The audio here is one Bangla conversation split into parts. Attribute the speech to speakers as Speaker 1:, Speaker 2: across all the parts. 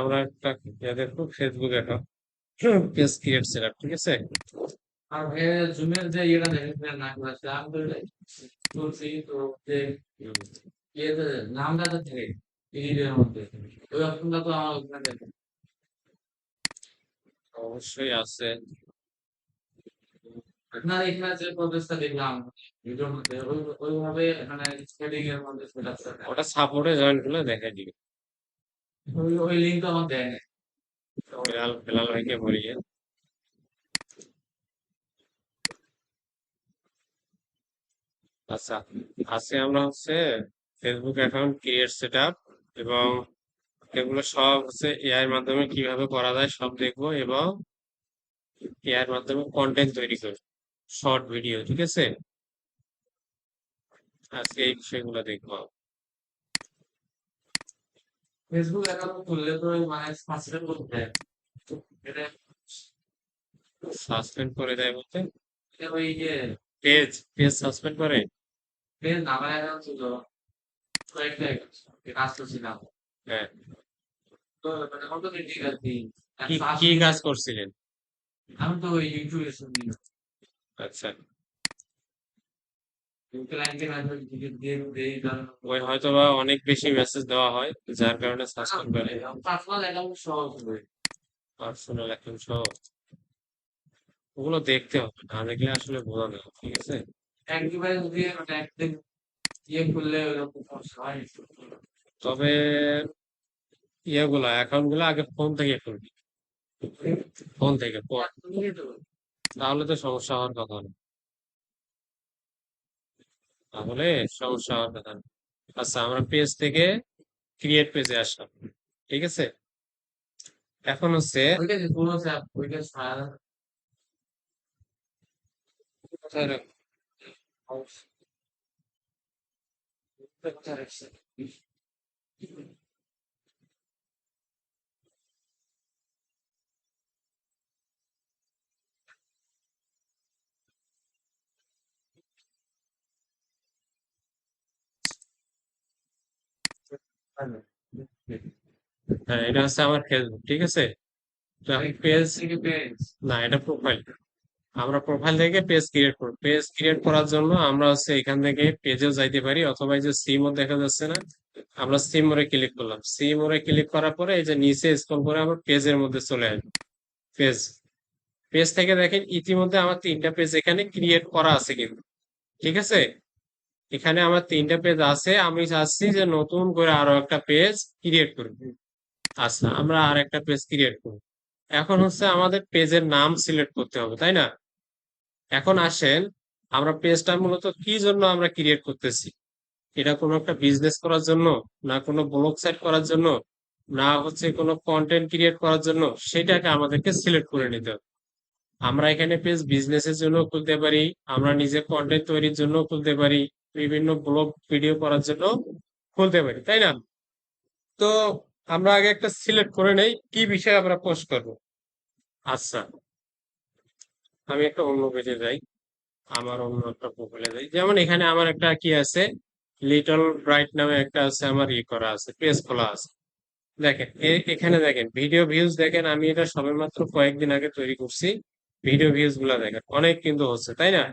Speaker 1: আমরা একটা দেখবো Facebook account page create setup, ঠিক আছে?
Speaker 2: আর জুমের যে ইয়েটা দেখেছিলেন না ক্লাসে আমি তো বলছি তো যে ইয়েতে নামটা তো থাকে ইংরেজির মধ্যে ওই অপশনটা তো আমার ওখানে দেখে
Speaker 1: অবশ্যই আছে।
Speaker 2: আপনার এখানে যে প্রসেসটা দেখলাম ভিডিওর মধ্যে ওইভাবে মানে সেটিং এর মধ্যে সেটা
Speaker 1: ওটা সাপোর্টে জয়েন করলে দেখা দিবে।
Speaker 2: ওই লিঙ্ক তো আমার দেয় নাই
Speaker 1: বেলাল বেলাল ভাইকে বলিয়ে। আচ্ছা, আজকে আমরা হচ্ছে ফেসবুক অ্যাকাউন্ট ক্রিয়েট সেটআপ এবং এগুলো সব হচ্ছে এআই এর মাধ্যমে কিভাবে করা যায় সব দেখবো, এবং এআই এর মাধ্যমে কন্টেন্ট তৈরি করবো, শর্ট ভিডিও, ঠিক আছে? আজকে এই বিষয়গুলো দেখবো।
Speaker 2: ফেসবুক অ্যাকাউন্ট খুললে তো মানে সাবস্ক্রাইব করতে দেয় এটা
Speaker 1: সাসপেন্ড করে দেয় বলতে?
Speaker 2: এটা ওই যে
Speaker 1: পেজ পেজ সাসপেন্ড করে?
Speaker 2: পেজ নামের অ্যাকাউন্ট ছিল কয়েকটা কাজ করছিলাম
Speaker 1: হ্যাঁ।
Speaker 2: তো মানে অটোমেটিক আর কি
Speaker 1: কি
Speaker 2: 180
Speaker 1: কি কাজ
Speaker 2: দিনের
Speaker 1: করছিলেন?
Speaker 2: আমি তো ওই ইউটিউবে শুনি
Speaker 1: আচ্ছা,
Speaker 2: ক্লায়েন্টকে মাঝে ভিডিও দিয়ে দেই কারণ
Speaker 1: ওই হয়তো বা অনেক বেশি মেসেজ দেওয়া হয় যার কারণে সাসপেন্ড করে।
Speaker 2: পার্সোনাল অ্যাকাউন্ট সহজ হবে
Speaker 1: পার্সোনাল অ্যাকাউন্ট সহ ওগুলো দেখতে হবে, না দেখলে আসলে বোঝা যাবে না, ঠিক আছে?
Speaker 2: এক ডিভাইস দিয়ে মানে একদিন ইয়ে করলে ওরকম সমস্যা হয়
Speaker 1: তবে অ্যাকাউন্ট গুলো আগে ফোন থেকে খুলবি, ফোন থেকে ফোন, তাহলে তো সমস্যা হওয়ার কথা না। তাহলে সমস্যা হওয়ার কথা না। আচ্ছা, আমরা পেজ থেকে ক্রিয়েট পেজে আসলাম, ঠিক আছে? এখন হচ্ছে
Speaker 2: ওইটা যে পুরো স্যাপ ওইটা সারা
Speaker 1: কোথায়
Speaker 2: কোথায় রাখছে
Speaker 1: হ্যাঁ, এটা হচ্ছে আমার ফেসবুক, ঠিক আছে? তো এখন পেজ,
Speaker 2: থেকে পেজ
Speaker 1: না এটা প্রোফাইল। আমরা প্রোফাইল থেকে পেজ ক্রিয়েট করব। পেজ ক্রিয়েট করার জন্য আমরা হচ্ছে এখান থেকে পেজেও যাইতে পারি, অথবা এই যে সি মোড দেখা যাচ্ছে না, আমরা সি মোড়ে ক্লিক করলাম। সি মোড়ে ক্লিক করার পরে এই যে নিচে স্ক্রল করে আমরা পেজের মধ্যে চলে আসবো। পেজ, পেজ থেকে দেখেন ইতিমধ্যে আমার 3টা পেজ এখানে ক্রিয়েট করা আছে কিন্তু, ঠিক আছে? এখানে আমার 3টা পেজ আছে, আমি চাচ্ছি যে নতুন করে আরো একটা পেজ ক্রিয়েট করব। আচ্ছা, আমরা আর একটা পেজ ক্রিয়েট করব। এখন হচ্ছে আমাদের পেজের নাম সিলেক্ট করতে হবে, তাই না? এখন আসেন, আমরা পেজটা মূলত কি জন্য আমরা ক্রিয়েট করতেছি? এটা কোনো একটা বিজনেস করার জন্য, না কোনো ব্লগ সাইট করার জন্য, না হচ্ছে কোনো কন্টেন্ট ক্রিয়েট করার জন্য, সেটাকে আমাদেরকে সিলেক্ট করে নিতে হবে। আমরা এখানে পেজ বিজনেসের জন্য খুলতে পারি, আমরা নিজে কন্টেন্ট তৈরির জন্য খুলতে পারি, বিভিন্ন ব্লগ ভিডিও করার জন্য খুলতে পারি, তাই না? তো আমরা আগে একটা সিলেক্ট করে নেই কি বিষয়ে আমরা পোস্ট করব। আচ্ছা, আমি একটা অন্য পেজে যাই, আমার অন্য একটা প্রোফাইলে যাই। যেমন এখানে আমার একটা কি আছে, লিটল ব্রাইট নামে একটা আছে, আমার করা আছে, পেজ খোলা আছে। দেখেন এখানে দেখেন ভিডিও ভিউজ, দেখেন আমি এটা সবেমাত্র কয়েকদিন আগে তৈরি করছি। ভিডিও ভিউজ গুলা দেখেন অনেক কিন্তু হচ্ছে, তাই না?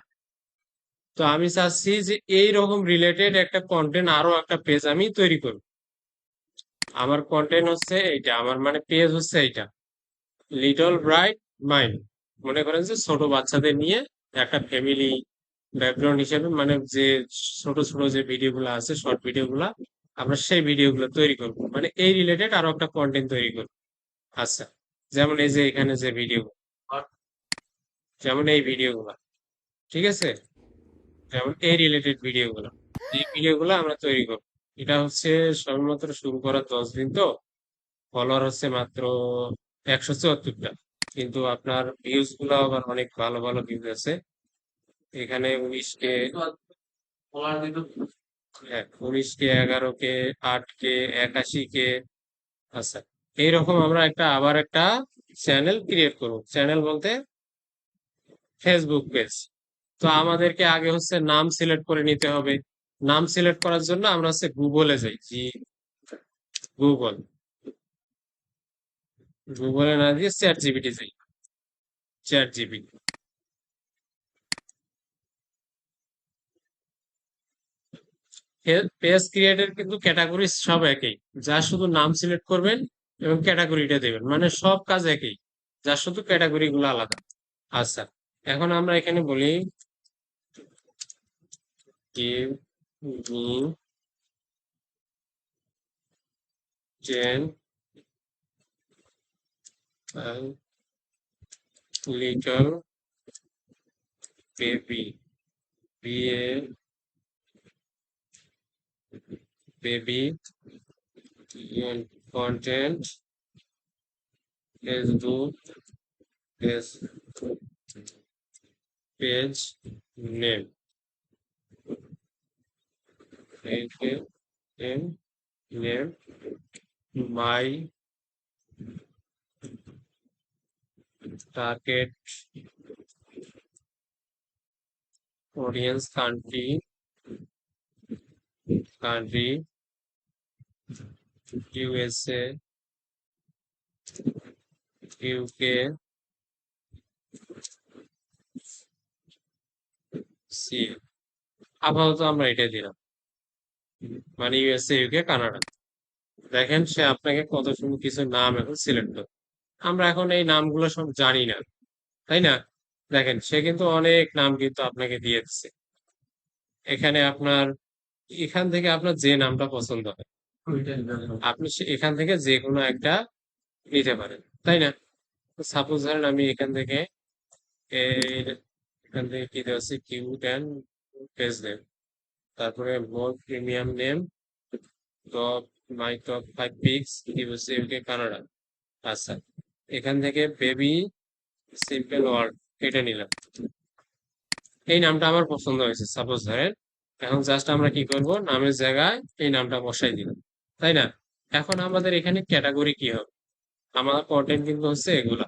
Speaker 1: তো আমি চাচ্ছি যে এই রকম রিলেটেড একটা কন্টেন্ট আরো একটা পেজ আমি তৈরি করব। আমার কন্টেন্ট হচ্ছে এইটা, আমার মানে পেজ হচ্ছে এইটা, লিটল ব্রাইট মাইন্ড। মনে করেন যে ছোট বাচ্চাদের নিয়ে একটা ফ্যামিলি ব্যাকগ্রাউন্ড হিসেবে, মানে যে ছোট ছোট যে ভিডিও গুলো আছে, শর্ট ভিডিও গুলা, আমরা সেই ভিডিও গুলো তৈরি করবো, মানে এই রিলেটেড আরো একটা কন্টেন্ট তৈরি করবো। আচ্ছা, যেমন এই যে এখানে যে ভিডিও, যেমন এই ভিডিও গুলা, ঠিক আছে? যেমন এই রিলেটেড ভিডিও গুলো, এই ভিডিও গুলো আমরা তৈরি করবো। এটা হচ্ছে সবেমাত্র শুরু করার 10 দিন, তো ফলোয়ার হচ্ছে মাত্র 174টা, কিন্তু আপনার ভিউজ গুলো আবার অনেক ভালো ভালো ভিউজ আছে। এখানে 19 কে,
Speaker 2: বলার দিত
Speaker 1: হ্যাঁ 19 কে, 11 কে, 8 কে, 81 কে। আচ্ছা, এইরকম আমরা আবার একটা চ্যানেল ক্রিয়েট করব। চ্যানেল বলতে ফেসবুক পেজ, তো আমাদেরকে আগে হচ্ছে নাম সিলেক্ট করে নিতে হবে। নাম সিলেক্ট করার জন্য আমরা হচ্ছে গুগলে যাই, গুগল, গুগলে না দিয়ে চ্যাট জিপিটি যাই, চ্যাট জিপিটি। পেজ ক্রিয়েটের কিন্তু ক্যাটাগরি সব একই, যা শুধু নাম সিলেক্ট করবেন এবং ক্যাটাগরিটা দেবেন, মানে সব কাজ একই, যা শুধু ক্যাটাগরি গুলো আলাদা। আচ্ছা, এখন আমরা এখানে বলি give me 10 little baby, be a baby and content Facebook is page name, page name, my target audience country USA, UK, সি। আপাতত আমরা এটাই দিলাম, মানে ইউএসএ, ইউকে, কানাডা। দেখেন সে আপনাকে কত সুন্দর কিছু নাম এখন সিলেক্ট করে। আমরা এখন এই নামগুলো সব জানি না, তাই না? দেখেন সে কিন্তু অনেক নাম কিন্তু আপনাকে দিয়ে দিচ্ছে। এখানে আপনার, এখান থেকে আপনার যে নামটা পছন্দ হয়
Speaker 2: ওইটা নিবেন।
Speaker 1: আপনি এখান থেকে যে কোনো একটা নিতে পারেন, তাই না? সাপোজ ধরেন আমি এখান থেকে এখান থেকে কি দেওয়া আছে, কিউট অ্যান্ড পেজ নেম, তারপরে more premium name, top, my top 5 picks USA, UK, Canada. আচ্ছা, এখান থেকে বেবি সিম্পল ওয়ার্ড এটা নিলাম। এই নামটা আমার পছন্দ হয়েছে সাপোজ ধরেন। এখন জাস্ট আমরা কি করব, নামের জায়গায় এই নামটা বসাই দিলাম, তাই না? এখন আমাদের এখানে ক্যাটাগরি কি হবে, আমার কন্টেন্ট কিন্তু হচ্ছে এগুলা,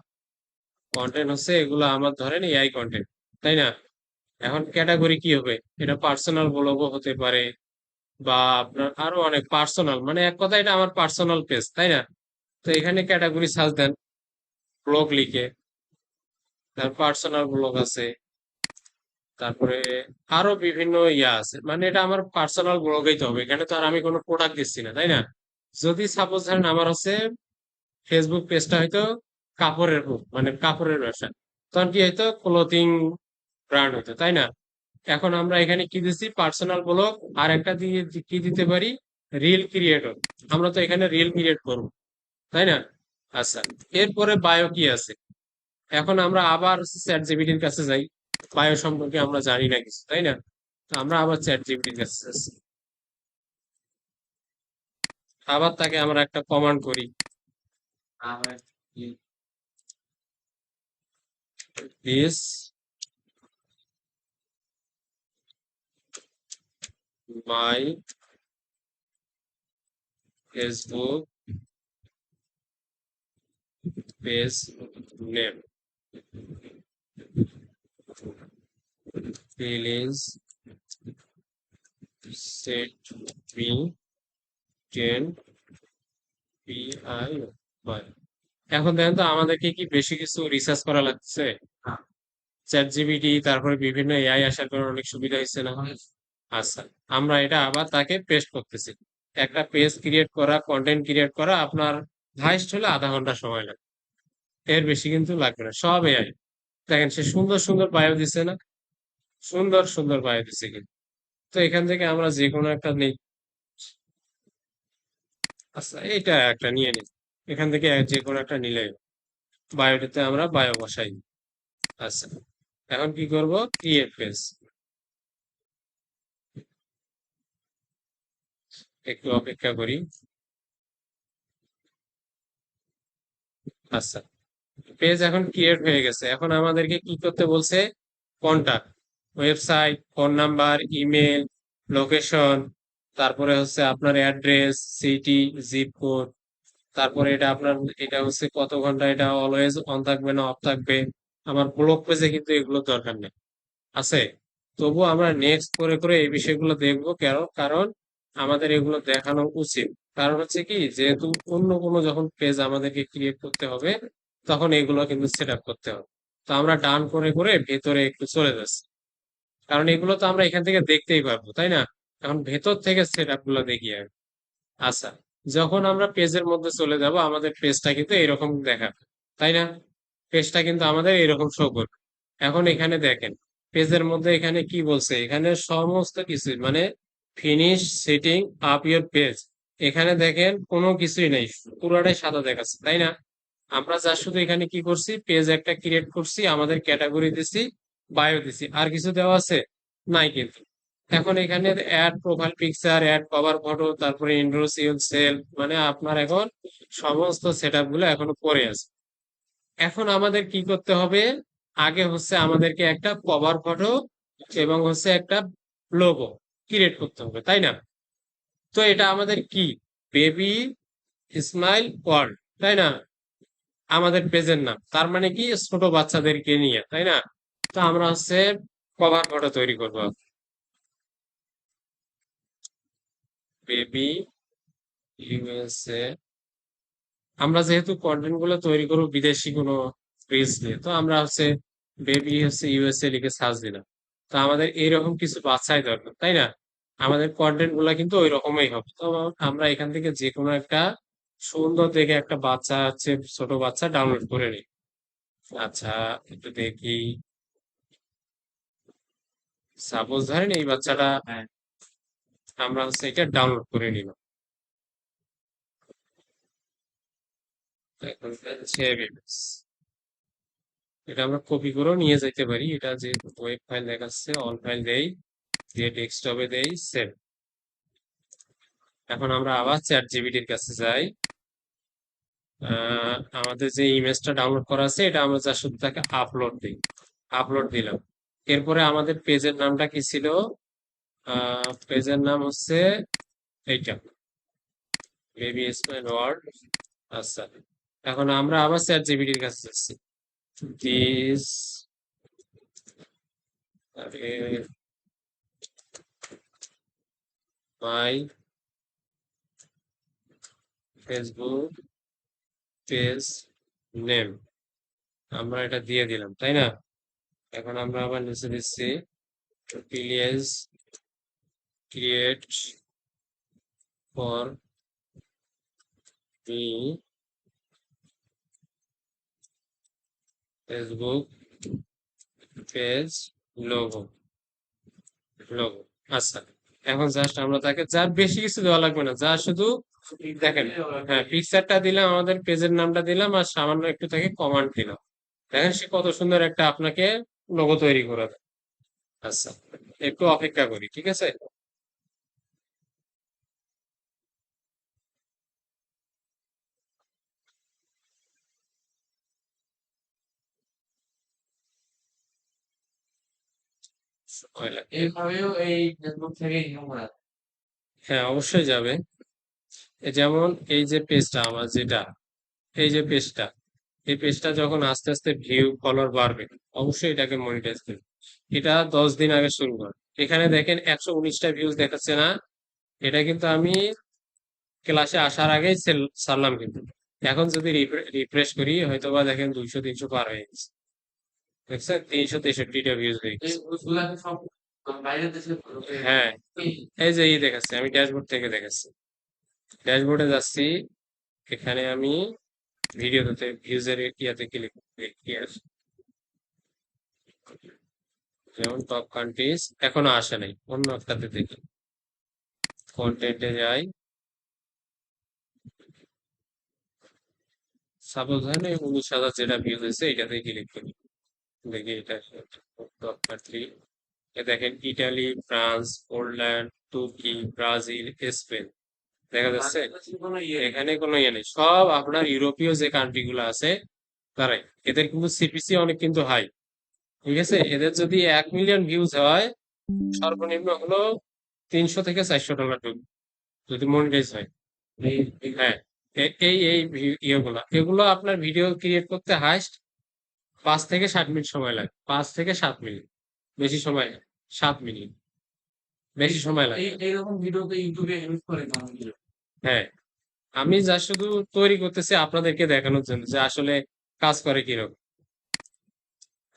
Speaker 1: কন্টেন্ট হচ্ছে এগুলা আমার ধরেন এআই কন্টেন্ট, তাই না? এখন ক্যাটাগরি কি হবে, এটা পার্সোনাল ব্লগও হতে পারে, বা আপনার আরো অনেক পার্সোনাল, মানে এক কথা এটা আমার পার্সোনাল পেজ, তাই না? তো এখানে ক্যাটাগরি সার্চ দেন, ব্লগ লিখে, তার পার্সোনাল ব্লগ আছে, তারপরে আরো বিভিন্ন ইয়া আছে, মানে এটা আমার পার্সোনাল ব্লগই তো হবে, এখানে তো আর আমি কোনো প্রোডাক্ট দিচ্ছি না, তাই না? যদি সাপোজ ধরেন আমার হচ্ছে ফেসবুক পেজটা হয়তো কাপড়ের মানে কাপড়ের ব্যবসা, তখন কি হয়তো ক্লোথিং ব্র্যান্ড হতো, তাই না? এখন আমরা এখানে কি দিচ্ছি, পার্সোনাল ব্লগ, আর একটা দিয়ে কি দিতে পারি, রিল ক্রিয়েটর। আমরা তো এখানে রিল ক্রিয়েট করব, তাই না? আচ্ছা, এরপরে বায়ো কি আছে, এখন আমরা আবার চ্যাট জিপিটির কাছে যাই, বায়ো সম্পর্কে আমরা জানি না কিছু, তাই না? তো আমরা আবার চ্যাট জিপিটির কাছে যাচ্ছি, আবার তাকে আমরা একটা কমান্ড করি,
Speaker 2: আমার
Speaker 1: this my Facebook page name, please set me 10 PI বাই। এখন দেখেন তো আমাদেরকে কি বেশি কিছু রিসার্চ করা লাগছে? চ্যাট জিপিটি, তারপরে বিভিন্ন এআই আসার কারণে অনেক সুবিধা হয়েছে না?
Speaker 2: অনেক
Speaker 1: আচ্ছা, আমরা এটা আবার তাকে পেস্ট করতেছি। একটা পেজ ক্রিয়েট করা, কন্টেন্ট ক্রিয়েট করা আপনার হাইস্ট হলে আধা ঘন্টা সময় লাগে, এর বেশি কিন্তু লাগবে না, সব এআই। দেখেন সে সুন্দর সুন্দর বায়ো দিছে না, সুন্দর সুন্দর বায়ো দিছে কিন্তু। তো এখান থেকে আমরা যে কোনো একটা নেই। আচ্ছা, এইটা একটা নিয়ে নিই, এখান থেকে যে কোনো একটা নিলে বায়োটাতে আমরা বায়ো বসাই। আচ্ছা, এখন কি করব, ক্রিয়েট পেজ, একটু অপেক্ষা করি। আচ্ছা, পেজ এখন ক্রিয়েট হয়ে গেছে, এখন আমাদেরকে কি করতে বলছে, contact, website, phone number, email, location, তারপরে হচ্ছে আপনার অ্যাড্রেস, সিটি, জিপ কোড, তারপরে এটা আপনার, এটা হচ্ছে কত ঘন্টা এটা অলওয়েজ অন থাকবে না অফ থাকবে। আমার ব্লগ পেজে কিন্তু এগুলো দরকার নেই, আছে। তবুও আমরা নেক্সট করে করে এই বিষয়গুলো দেখবো, কারণ কারণ আমাদের এগুলো দেখানো উচিত। কারণ হচ্ছে কি, যেহেতু অন্য কোনো যখন পেজ আমাদেরকে ক্রিয়েট করতে হবে, তখন এগুলো কিন্তু সেট আপ করতে হবে। তো আমরা ডান করে করে ভেতরে একটু চলে যাচ্ছি, কারণ এগুলো তো আমরা এখান থেকে দেখতেই পারবো, তাই না? এখন ভেতর থেকে সেট আপ গুলো দেখি আগে। আচ্ছা, যখন আমরা পেজের মধ্যে চলে যাব, আমাদের পেজটা কিন্তু এরকম দেখাবে, তাই না? পেজটা কিন্তু আমাদের এরকম শো করবে। এখন এখানে দেখেন, পেজের মধ্যে এখানে কি বলছে, এখানে সমস্ত কিছু মানে finish setting up your page. এখানে দেখেন কোনো কিছুই নেই, পুরোটাই সাদা দেখাচ্ছে, তাই না? আমরা যা শুধু এখানে কি করছি, পেজ একটা ক্রিয়েট করছি, আমাদের ক্যাটাগরি দিছি, বায়ো দিছি, আর কিছু দেওয়া আছে? নাই কিন্তু। এখন এখানে add profile picture, add cover photo, তারপরে ইন্ডোর সেল, মানে আপনার এখন সমস্ত সেট আপ গুলো এখনো পড়ে আছে। এখন আমাদের কি করতে হবে, আগে হচ্ছে আমাদেরকে একটা কভার ফটো এবং হচ্ছে একটা লোগো ক্রিয়েট করতে হবে, তাই না? তো এটা আমাদের কি, বেবি স্মাইল ওয়ার্ল্ড, তাই না? আমাদের পেজের নাম, তার মানে কি ছোট বাচ্চাদেরকে নিয়ে, তাই না? তো আমরা হচ্ছে কভার ফটো তৈরি করবো, বেবি ইউএসএ। আমরা যেহেতু কন্টেন্ট গুলো তৈরি করবো বিদেশি কোনো পেজ নিয়ে, তো আমরা হচ্ছে বেবি হচ্ছে ইউএসএ লিখে সার্চ দিলাম। তো আমাদের এইরকম কিছু বাছাই দরকার, তাই না? আমাদের কন্টেন্ট গুলা কিন্তু ওই রকমই হবে। তো আমরা এখান থেকে যে কোনো একটা সুন্দর দেখে একটা বাচ্চা হচ্ছে, ছোট বাচ্চা ডাউনলোড করে নিই। আচ্ছা, একটু দেখি। সাপোজ ধরেন এই বাচ্চাটা,
Speaker 2: হ্যাঁ,
Speaker 1: আমরা হচ্ছে এটা ডাউনলোড করে নিলাম। এখন সেভ ইমেজ, এটা আমরা কপি করেও নিয়ে যেতে পারি। এটা যে ওয়েব ফাইল দেখাচ্ছে, অল ফাইল দেই, দিয়ে ডেস্কটপে দেই, সেভ। এখন আমরা আবার চ্যাট জিপিটির কাছে যাই। আমাদের যে ইমেজটা ডাউনলোড করা আছে, এটা আমরা যা শুধু তাকে আপলোড দিই, আপলোড দিলাম। এরপরে আমাদের পেজের নামটা কি ছিল? পেজের নাম হচ্ছে এইটা, বেবি স্মাইল ওয়ার্ল্ড। আচ্ছা, এখন আমরা আবার চ্যাট জিপিটির কাছে যাচ্ছি। This my Facebook page name, আমরা এটা দিয়ে দিলাম, তাই না? এখন আমরা আবার নিচে দিচ্ছি, please create for me Facebook page logo, logo. আচ্ছা, এখন জাস্ট আমরা তাকে, যার বেশি কিছু দেওয়া লাগবে না, যা শুধু দেখেন, হ্যাঁ পিকচারটা দিলাম, আমাদের পেজের নামটা দিলাম, আর সামান্য একটু তাকে কমান্ড দিলাম। দেখেন সে কত সুন্দর একটা আপনাকে লোগো তৈরি করে দেয়। আচ্ছা, একটু অপেক্ষা করি, ঠিক আছে? সময় লাগে।
Speaker 2: এইভাবেও এই ফেসবুক থেকে ইনকাম করা যায়।
Speaker 1: হ্যাঁ, অবশ্যই যাবে। যেমন এই যে পেজটা আমার যেটা, এই যে পেজটা, এই পেজটা যখন আস্তে আস্তে ভিউ ফলোয়ার বাড়বে, অবশ্যই এটাকে মনিটাইজ করবে। এটা 10 দিন আগে শুরু করে, এখানে দেখেন 119টা ভিউজ দেখাচ্ছে না? এটা কিন্তু আমি ক্লাসে আসার আগেই ছাড়লাম কিন্তু। এখন যদি রিফ্রেশ করি, হয়তো বা দেখেন 200-300 পার হয়ে গেছে। দেখছেন 363টা ভিউজ হয়ে
Speaker 2: এই
Speaker 1: গেছে।
Speaker 2: ঘুষগুলা কি সব বাইরের দেশে
Speaker 1: হ্যাঁ, এই যে দেখাচ্ছে, আমি ড্যাশবোর্ড থেকে দেখাচ্ছি। ড্যাশবোর্ডে যাচ্ছি, এখানে আমি ভিডিওতে ভিউজের ইয়াতে ক্লিক করি, যেমন টপ কান্ট্রিজ এখনো আসে নাই, অন্য একটাতে দেখি, কন্টেন্টে যাই। সাপোজ হয় না 19,000 যেটা ভিউজ হয়েছে, এটাতে ক্লিক করি, দেখি এটা টপ কান্ট্রি। এ দেখেন ইটালি, ফ্রান্স, পোল্যান্ড, তুর্কি, ব্রাজিল, স্পেন, দেখা যাচ্ছে?
Speaker 2: বাংলাদেশে কোনো ইয়ে নেই।
Speaker 1: এখানে কোনো ইয়ে নেই, সব আপনার ইউরোপীয় যে কান্ট্রি গুলো আছে তারাই। এদের কিন্তু সিপিসি অনেক কিন্তু হাই, ঠিক আছে? এদের যদি 1 মিলিয়ন ভিউজ হয়, সর্বনিম্ন হলো $300 থেকে $400 ঢুকবে, যদি মনিটাইজ হয়। হ্যাঁ, ইয়েগুলা, এগুলো আপনার ভিডিও ক্রিয়েট করতে হাইস্ট 5 থেকে 7 মিনিট সময় লাগে, 5 থেকে 7 মিনিট। বেশি সময় না, 7 মিনিট, বেশি সময় লাগে না।
Speaker 2: এইরকম ভিডিও তো ইউটিউবে হেল্প করে না ভিডিও।
Speaker 1: হ্যাঁ, আমি যা শুধু তৈরি করতেছি আপনাদেরকে দেখানোর জন্য যে আসলে কাজ করে কিরকম।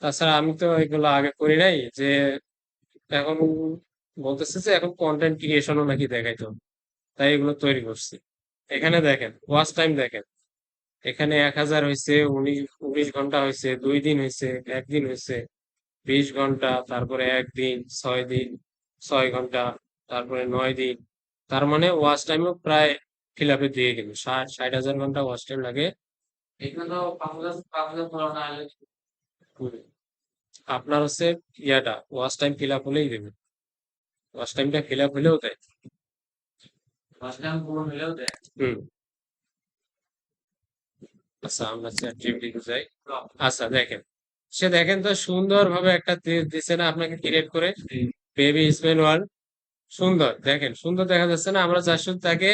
Speaker 1: তাছাড়া আমি তো এগুলো আগে করি নাই, যে এখন বলতেছে যে এখন কন্টেন্ট ক্রিয়েশনও নাকি দেখাইতো, তাই এগুলো তৈরি করছি। এখানে দেখেন ওয়াচ টাইম দেখেন, এখানে 1000 হয়েছে, 19 ঘন্টা হয়েছে, 2 দিন হয়েছে, একদিন হয়েছে, 20 ঘন্টা, তারপরে একদিন, 6 দিন, 6 ঘন্টা, তারপরে 9 দিন। তার মানে ওয়াচ টাইমও প্রায় ফিল আপে দিয়ে গেল, 60,000 ঘন্টা ওয়াচ টাইম লাগে।
Speaker 2: এখানে তো 5,000 ফলোয়ার না হলে
Speaker 1: হুম, আপনার হচ্ছে ইয়াটা ওয়াচ টাইম ফিল আপ হলেই দেবে, ওয়াচ টাইমটা ফিল আপ হলেও দেয়।
Speaker 2: ফার্স্ট টাইম পূরণ হলেও দেয়।
Speaker 1: হুম। আচ্ছা, আমরা চ্যাট জিপিটি যাই।
Speaker 2: তো
Speaker 1: আচ্ছা দেখেন, সে দেখেন তো সুন্দরভাবে একটা দিছে না আপনাকে ক্রিয়েট করে, বেবি স্পেন ওয়ার্ল্ড। সুন্দর দেখেন, সুন্দর দেখা যাচ্ছে না? আমরা যার শুধু তাকে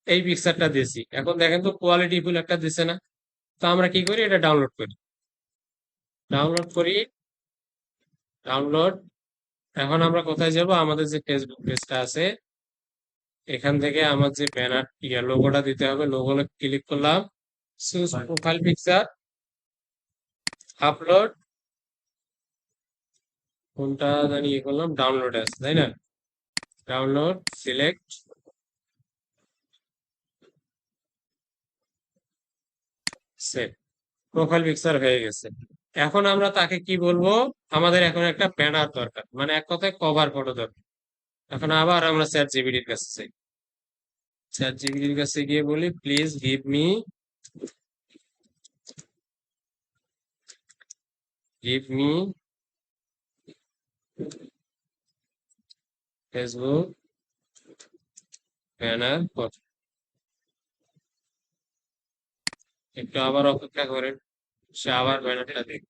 Speaker 1: এই পিকচারটা দিয়েছি, এখন দেখেন তো কোয়ালিটি ফুল একটা দিছে না? তো আমরা কি করি, এটা ডাউনলোড করি, ডাউনলোড করি, ডাউনলোড। এখন আমরা কোথায় যাব, আমাদের যে ফেসবুক পেজটা আছে, এখান থেকে আমার যে ব্যানার লোগোটা দিতে হবে, লোগোটা ক্লিক করলাম, চুজ প্রোফাইল পিকচার, আপলোড, কোনটা জানি ইয়ে করলাম, ডাউনলোড আছে তাই না? Download, select, save, profile picture হয়ে গেছে। এখন আমরা তাকে কি বলবো, আমাদের এখন একটা ব্যানার দরকার, মানে এক কথায় কভার ফটো দরকার। এখন আবার আমরা চ্যাট জিপিটির কাছে যাই, চ্যাট জিপিটির কাছে গিয়ে বলি please give me Facebook banner photo. একটু আবার অপেক্ষা করেন, সে আবার ব্যানারটা দেখ।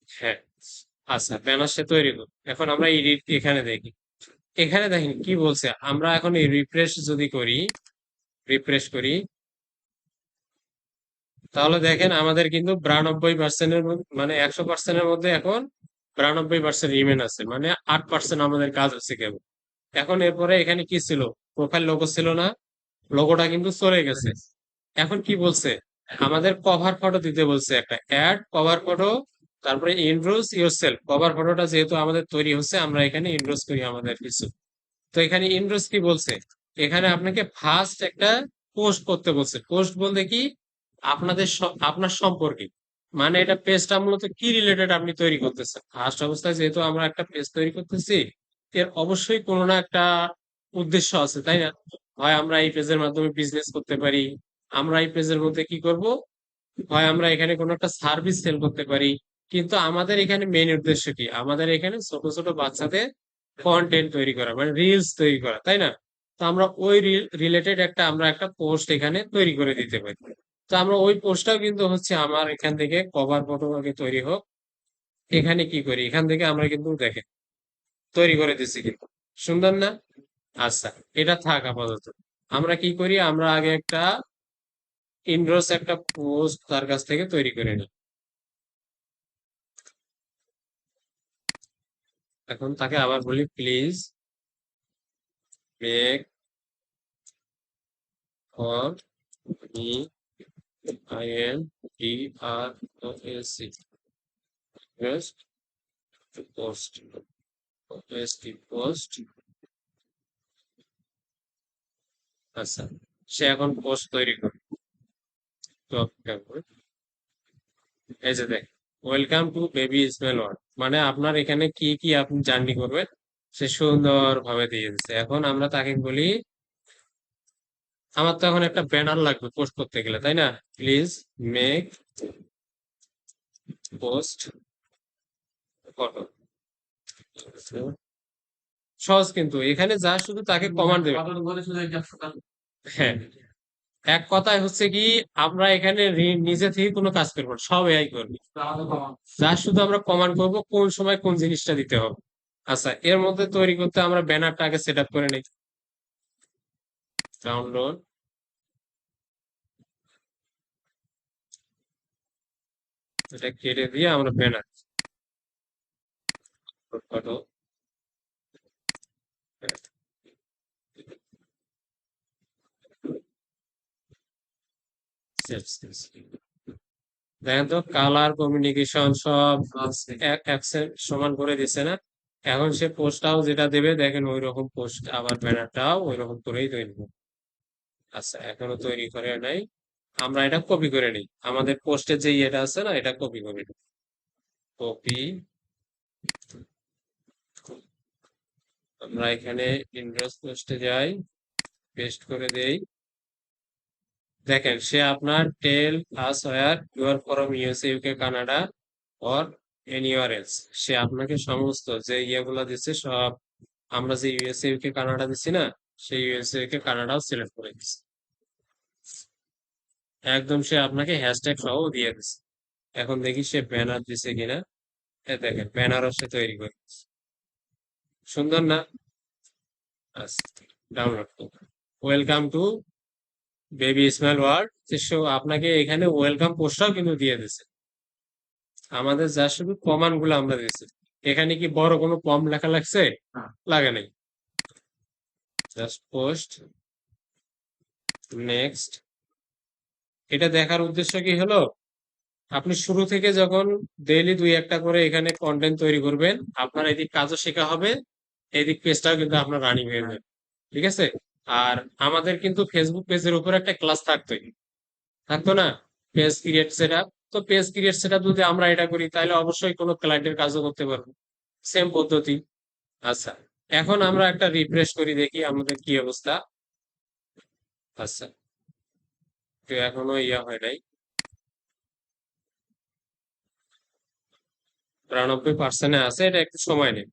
Speaker 1: হ্যাঁ, আচ্ছা ব্যানার সে তৈরি করুন। এখন আমরা এডিট এখানে দেখি, এখানে দেখেন কি বলছে, আমরা এখন এই রিফ্রেশ যদি করি, রিফ্রেশ করি, তাহলে দেখেন আমাদের কিন্তু 92%-এর মানে 100%-এর মধ্যে এখন 92% রিমেন আছে, মানে 8% আমাদের কাজ হচ্ছে কেবল। এখন এরপরে এখানে কি ছিল, প্রোফাইল লোগো ছিল না, লোগোটা কিন্তু চলে গেছে। এখন কি বলছে, আমাদের কভার ফটো দিতে বলছে, একটা অ্যাড কভার ফটো, তারপরে ইনড্রোস ইয়োরসেলফ। কভার ফটোটা যেহেতু আমাদের তৈরি হচ্ছে, আমরা এখানে ইনড্রোস করি আমাদের কিছু। তো এখানে ইনড্রোস কি বলছে, এখানে আপনাকে ফার্স্ট একটা পোস্ট করতে বলছে। পোস্ট বলতে কি, আপনার সম্পর্কে, মানে এটা পেজটা মূলত কি রিলেটেড আপনি তৈরি করতেছেন। ফার্স্ট অবস্থায় যেহেতু আমরা একটা পেজ তৈরি করতেছি, এর অবশ্যই কোনো না একটা উদ্দেশ্য আছে তাই না? হয় আমরা এই পেজের মাধ্যমে বিজনেস করতে পারি, আমরা এই পেজের মধ্যে কি করব, হয় আমরা এখানে কোনো একটা সার্ভিস সেল করতে পারি। কিন্তু আমাদের এখানে মেইন উদ্দেশ্য কি, আমাদের এখানে ছোট ছোট বাচ্চাদের কন্টেন্ট তৈরি করা, মানে রিলস তৈরি করা তাই না? তো আমরা ওই রিলেটেড একটা আমরা একটা পোস্ট এখানে তৈরি করে দিতে পারি। তো আমরা ওই পোস্টটাও কিন্তু হচ্ছে আমার এখান থেকে কভার ফটো আগে তৈরি হোক, এখানে কি করি, এখান থেকে আমরা কিন্তু দেখেন তৈরি করে দিচ্ছি কিন্তু, সুন্দর না? আচ্ছা, এটা থাক আপাতত। আমরা কি করি, আমরা আগে একটা ইনডোর্স একটা পোস্ট তার কাছ থেকে তৈরি করে নিই। এখন তাকে আবার বলি please make for me, INDROSC, request post, post. আচ্ছা, সে এখন পোস্ট তৈরি করে, তো অপেক্ষা করুন। এই যে দেখ, welcome to baby smell word, মানে আপনার এখানে কি কি আপনি জার্নি করবেন সে সুন্দর ভাবে দিয়ে দিচ্ছে। এখন আমরা তাকে বলি, আমার তো এখন একটা ব্যানার লাগবে পোস্ট করতে গেলে তাই না? Please make post photo. সহজ কিন্তু, এখানে যা শুধু তাকে কমান্ড দেবে।
Speaker 2: কতটুকু বলে শুধু এটা সকাল
Speaker 1: হ্যাঁ, এক কথায় হচ্ছে কি, আমরা এখানে নিজে থেকে কোনো কাজ করবো না, সব এআই করবে।
Speaker 2: আমাদের কমা।
Speaker 1: যা শুধু আমরা কমান্ড করবো কোন সময় কোন জিনিসটা দিতে হবে। আচ্ছা, এর মধ্যে তৈরি করতে আমরা ব্যানারটা আগে সেট আপ করে নিই, ডাউনলোড, এটা কেটে দিয়ে আমরা ব্যানার, ফটো দেখেন তো কালার কমিউনিকেশন সব অ্যাকসেন্ট সমান করে দিছে না। এখন সে পোস্টটাও যেটা দেবে দেখেন ওই রকম পোস্ট আবার ব্যানারটাও ওই রকম করেই তৈরি করবে। আচ্ছা এখনো তৈরি করে নাই, আমরা এটা কপি করে নিই, আমাদের পোস্টের যে ইয়েটা আছে না এটা কপি করে নিই। কপি, আমরা এখানে ইনভয়েস পোস্টে যাই, পেস্ট করে দেই। দেখেন সে আপনার tell us where you are from USA UK Canada or anywhere else, সে আপনাকে সমস্ত যে ইয়েগুলা দিচ্ছে সব, আমরা যে ইউএসএ ইউকে কানাডা দিচ্ছি না, সেই ইউএসএ ইউকে কানাডাও সিলেক্ট করে দিচ্ছে। একদম সে আপনাকে হ্যাশট্যাগ সহ দিয়ে দিচ্ছে। এখন দেখি সে ব্যানার দিছে কিনা। দেখেন ব্যানারও সে তৈরি করে দিচ্ছে। সুন্দর না? আচ্ছা ডাউনলোড করুন। Welcome to baby smile world, সে আপনাকে এখানে ওয়েলকাম পোস্টটাও কিন্তু দিয়ে দিচ্ছে। আমাদের যা শুধু কমান্ড গুলো আমরা দিয়েছি, এখানে কি বড় কোনো কম লেখা লাগছে?
Speaker 2: হ্যাঁ।
Speaker 1: লাগে নাই। Just post next. এটা দেখার উদ্দেশ্য কি হলো, আপনি শুরু থেকে যখন ডেইলি দুই একটা করে এখানে কন্টেন্ট তৈরি করবেন, আপনার এদিক কাজও শেখা হবে, এদিক পেজটাও কিন্তু আপনার রানিং হয়ে যাবে। ঠিক আছে? আর আমাদের কিন্তু ফেসবুক পেজের উপর একটা ক্লাস থাকতো না, পেজ ক্রিয়েট সেটআপ। তো পেজ ক্রিয়েট সেটআপ যদি আমরা এটা করি তাহলে অবশ্যই কোনো ক্লায়েন্টের কাজও করতে পারবো, সেম পদ্ধতি। আচ্ছা এখন আমরা একটা রিফ্রেশ করি দেখি আমাদের কি অবস্থা। আচ্ছা তো এখনো ইয়া হয় নাই, 93% আছে, এটা একটু সময় নেই।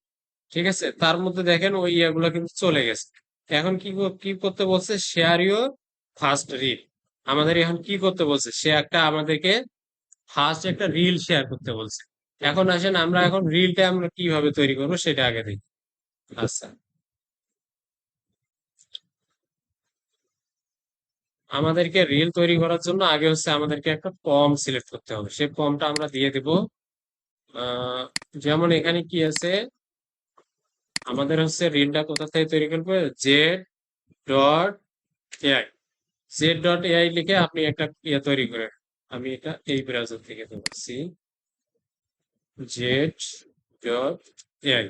Speaker 1: ঠিক আছে, তার মধ্যে দেখেন ওই ইয়াগুলো কিন্তু চলে গেছে। এখন কি করতে বলছে, শেয়ার ইউর ফার্স্ট রিল। আমাদের এখন কি করতে বলছে, সে একটা আমাদেরকে ফার্স্ট একটা রিল শেয়ার করতে বলছে। এখন আসেন আমরা এখন রিলটা আমরা কিভাবে তৈরি করবো সেটা আগে দেখি। আচ্ছা আমাদেরকে রিল তৈরি করার জন্য আগে হচ্ছে আমাদেরকে একটা ফর্ম সিলেক্ট করতে হবে, সেই ফর্মটা আমরা দিয়ে দিব। আহ যেমন এখানে কি আছে, আমাদের হচ্ছে রিলটা কোথা থেকে তৈরি করবো, ডট এআই, জেড.এআই লিখে আপনি একটা ইয়ে তৈরি করেন। আমি এটা এই ব্রাউজার থেকে করছি, জেড.এআই।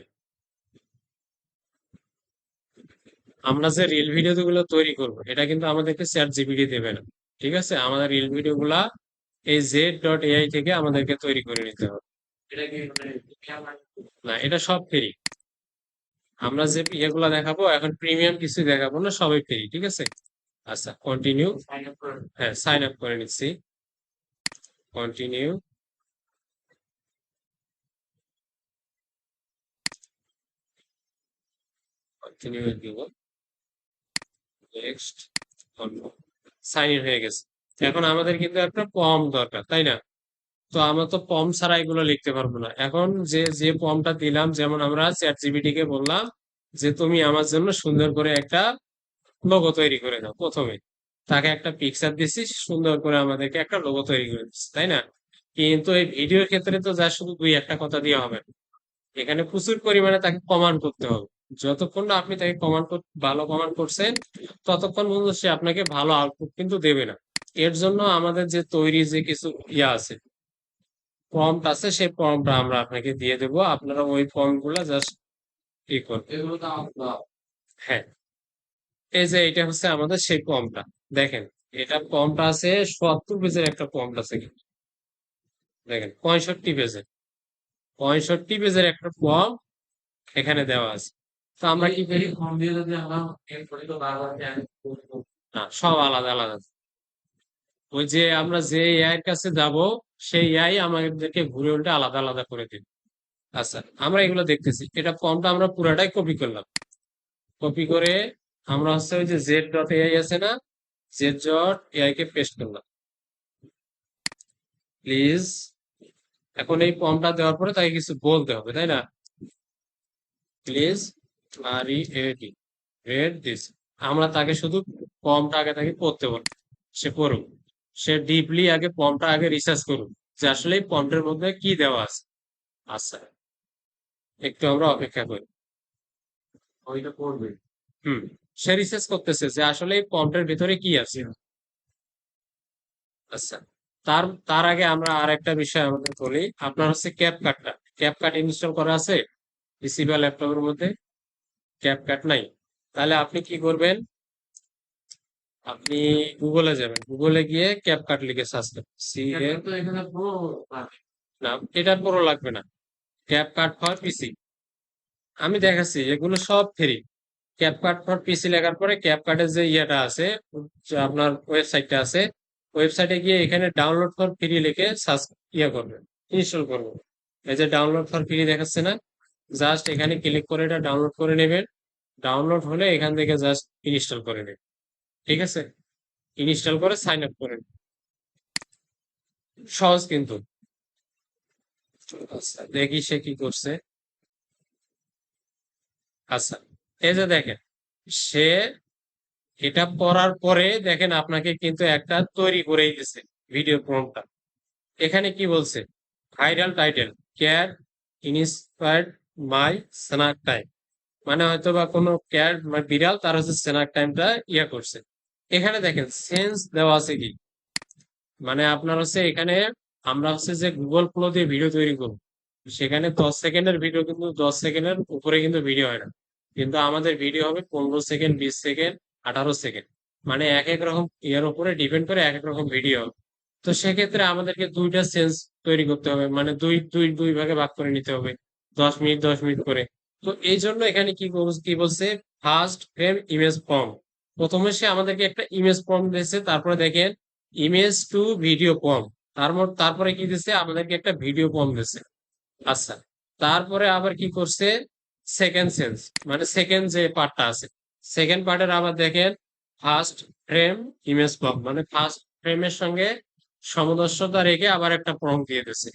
Speaker 1: আমরা যে রিল ভিডিও গুলো তৈরি করব এটা কিন্তু আমাদেরকে চ্যাট জিপিটি দেবে না। ঠিক আছে, আমাদের রিল ভিডিও গুলা এই জেড.এআই থেকে আমাদেরকে তৈরি করে নিতে হবে।
Speaker 2: এটা কি মানে
Speaker 1: না এটা সব ফ্রি, আমরা যে ইয়েগুলা দেখাবো এখন প্রিমিয়াম কিছু দেখাবো না, সবই ফ্রি। ঠিক আছে, আচ্ছা কন্টিনিউ।
Speaker 2: সাইন আপ করে
Speaker 1: হ্যাঁ সাইন আপ করে নিচ্ছি, কন্টিনিউ। কন্টিনিউ দিব, নেক্সট, সাইন ইন হয়ে গেছে। এখন আমাদের কিন্তু একটা ফর্ম দরকার তাই না? তো আমরা তো ফর্ম ছাড়া এগুলো লিখতে পারবো না। এখন যে যে ফর্মটা দিলাম, যেমন আমরা চ্যাট জিপিটি কে বললাম যে তুমি আমার জন্য সুন্দর করে একটা লোগো তৈরি করে দাও, প্রথমে তাকে একটা পিকচার দিছি, সুন্দর করে আমাদেরকে একটা লোগো তৈরি করে দিচ্ছি তাই না? কিন্তু এই ভিডিওর ক্ষেত্রে তো যা শুধু দুই একটা কথা দিয়ে হবে না। এখানে প্রচুর পরিমাণে তাকে কমান্ড করতে হবে। যতক্ষণ না আপনি তাকে ভালো কমান্ড করছেন, ততক্ষণ পর্যন্ত সে আপনাকে ভালো আউটপুট কিন্তু দেবে না। এর জন্য আমাদের যে তৈরি যে কিছু ইয়া আছে, প্রম্পট আছে, সেই প্রম্পটটা আমরা আপনাকে দিয়ে দেব, আপনারা ওই প্রম্পট গুলা জাস্ট ই করবেন।
Speaker 2: এগুলো তো আমার
Speaker 1: হ্যাঁ এই যে এটা হচ্ছে আমাদের সেই প্রম্পটটা। দেখেন এটা প্রম্পট আছে, 70 পেজের একটা প্রম্পট আছে কিন্তু। দেখেন 65 পেজের, 65 পেজের একটা প্রম্পট এখানে দেওয়া আছে। তো আমরা কি
Speaker 2: এই
Speaker 1: করি,
Speaker 2: ফর্ম দিয়ে যদি আমরা এর করে তো বারবার
Speaker 1: না সব আলাদা আলাদা। ওই যে আমরা যে এআই এর কাছে যাব, সেই এআই আমাদেরকে ঘুরে উল্টে আলাদা আলাদা করে দিবে। আচ্ছা আমরা এগুলো দেখতেছি, এটা ফর্মটা আমরা পুরাটাই কপি করলাম। কপি করে আমরা হচ্ছে ওই যে জেড.এআই আছে না, জেড.এআই কে পেস্ট করলাম। প্লিজ, এখন এই ফর্মটা দেওয়ার পরে তাকে কিছু বলতে হবে তাই না? প্লিজ রিড রেড দিস, আমরা তাকে শুধু ফর্মটা আগে তাকে পড়তে বলবো, সে পড়ুক। সে ডিপলি আগে ফর্মটা আগে রিসার্চ করুক যে আসলে এই ফর্মটার মধ্যে কি দেওয়া আছে। আচ্ছা একটু আমরা অপেক্ষা করি।
Speaker 2: ওইটা করবে।
Speaker 1: হুম, সে রিসার্চ করতেছে যে আসলে এই প্রম্পটের ভিতরে কি আছে। আচ্ছা, তার তার আগে আমরা আর একটা বিষয় আমাদের বলি। আপনার হচ্ছে ক্যাপকাটটা, ক্যাপকাট ইনস্টল করা আছে পিসি বা ল্যাপটপের মধ্যে? ক্যাপকাট নাই? তাহলে আপনি কি করবেন, আপনি গুগলে যাবেন, গুগলে গিয়ে ক্যাপকাট লিখে সার্চ করবেন, সি এ।
Speaker 2: এটা তো এখানে পুরো পাবে।
Speaker 1: না, এটা পুরো লাগবে না, ক্যাপকাট ফর পিসি। আমি দেখাচ্ছি, এগুলো সব ফ্রি। ক্যাপকাট ফর পিসি লেখার পরে ক্যাপকাটের যে ইয়েটা আছে, যে আপনার ওয়েবসাইটটা আছে, ওয়েবসাইটে গিয়ে এখানে ডাউনলোড ফর ফ্রি লিখে সার্চ করবেন, ইনস্টল করবেন। এই যে ডাউনলোড ফর ফ্রি দেখাচ্ছে না, জাস্ট এখানে ক্লিক করে এটা ডাউনলোড করে নেবেন। ডাউনলোড হলে এখান থেকে জাস্ট ইনস্টল করে নেবেন। ঠিক আছে, ইনস্টল করে সাইন আপ করেন। সহজ কিন্তু। আচ্ছা, দেখি সে কি করছে। আচ্ছা, এই যে দেখেন, সে এটা পড়ার পরে দেখেন আপনাকে কিন্তু একটা তৈরি করেই দিছে ভিডিও প্রম্পটটা। এখানে কি বলছে, ভাইরাল টাইটেল, ক্যাট ইন্সপায়ার্ড মাই স্ন্যাক টাইম। মানে হয়তো বা কোনো ক্যাট মানে বিড়াল তার হচ্ছে স্ন্যাক টাইমটা করছে। এখানে দেখেন সেন্স দেওয়া আছে কি, মানে আপনার হচ্ছে এখানে আমরা হচ্ছে যে গুগল ফ্লো দিয়ে ভিডিও তৈরি করব, সেখানে 10 সেকেন্ডের ভিডিও কিন্তু 10 সেকেন্ডের উপরে কিন্তু ভিডিও হয় না। কিন্তু আমাদের ভিডিও হবে 15 সেকেন্ড, 20 সেকেন্ড, 18 সেকেন্ড। মানে এক এক রকম ইয়ার উপরে ডিপেন্ড করে এক এক রকম ভিডিও হবে। তো সেক্ষেত্রে আমাদেরকে দুইটা সেন্স তৈরি করতে হবে, মানে দুই দুই দুই ভাগে ভাগ করে নিতে হবে, 10 মিনিট 10 মিনিট করে। তো এই জন্য এখানে কি বলছে, ফার্স্ট ফ্রেম ইমেজ ফর্ম। প্রথমে সে আমাদেরকে একটা ইমেজ ফর্ম দিয়েছে, তারপরে দেখেন ইমেজ টু ভিডিও ফর্ম। তারপরে কি দিছে, আমাদেরকে একটা ভিডিও ফর্ম দিছে। আচ্ছা, তারপরে আবার কি করছে, সেকেন্ড সেন্স, মানে সেকেন্ড যে পার্টটা আছে, সেকেন্ড পার্টের আবার দেখেন ফার্স্ট ফ্রেম ইমেজ ফর্ম, মানে ফার্স্ট ফ্রেমের সঙ্গে সামঞ্জস্যতা রেখে আবার একটা প্রম্পট দিয়ে দিচ্ছে।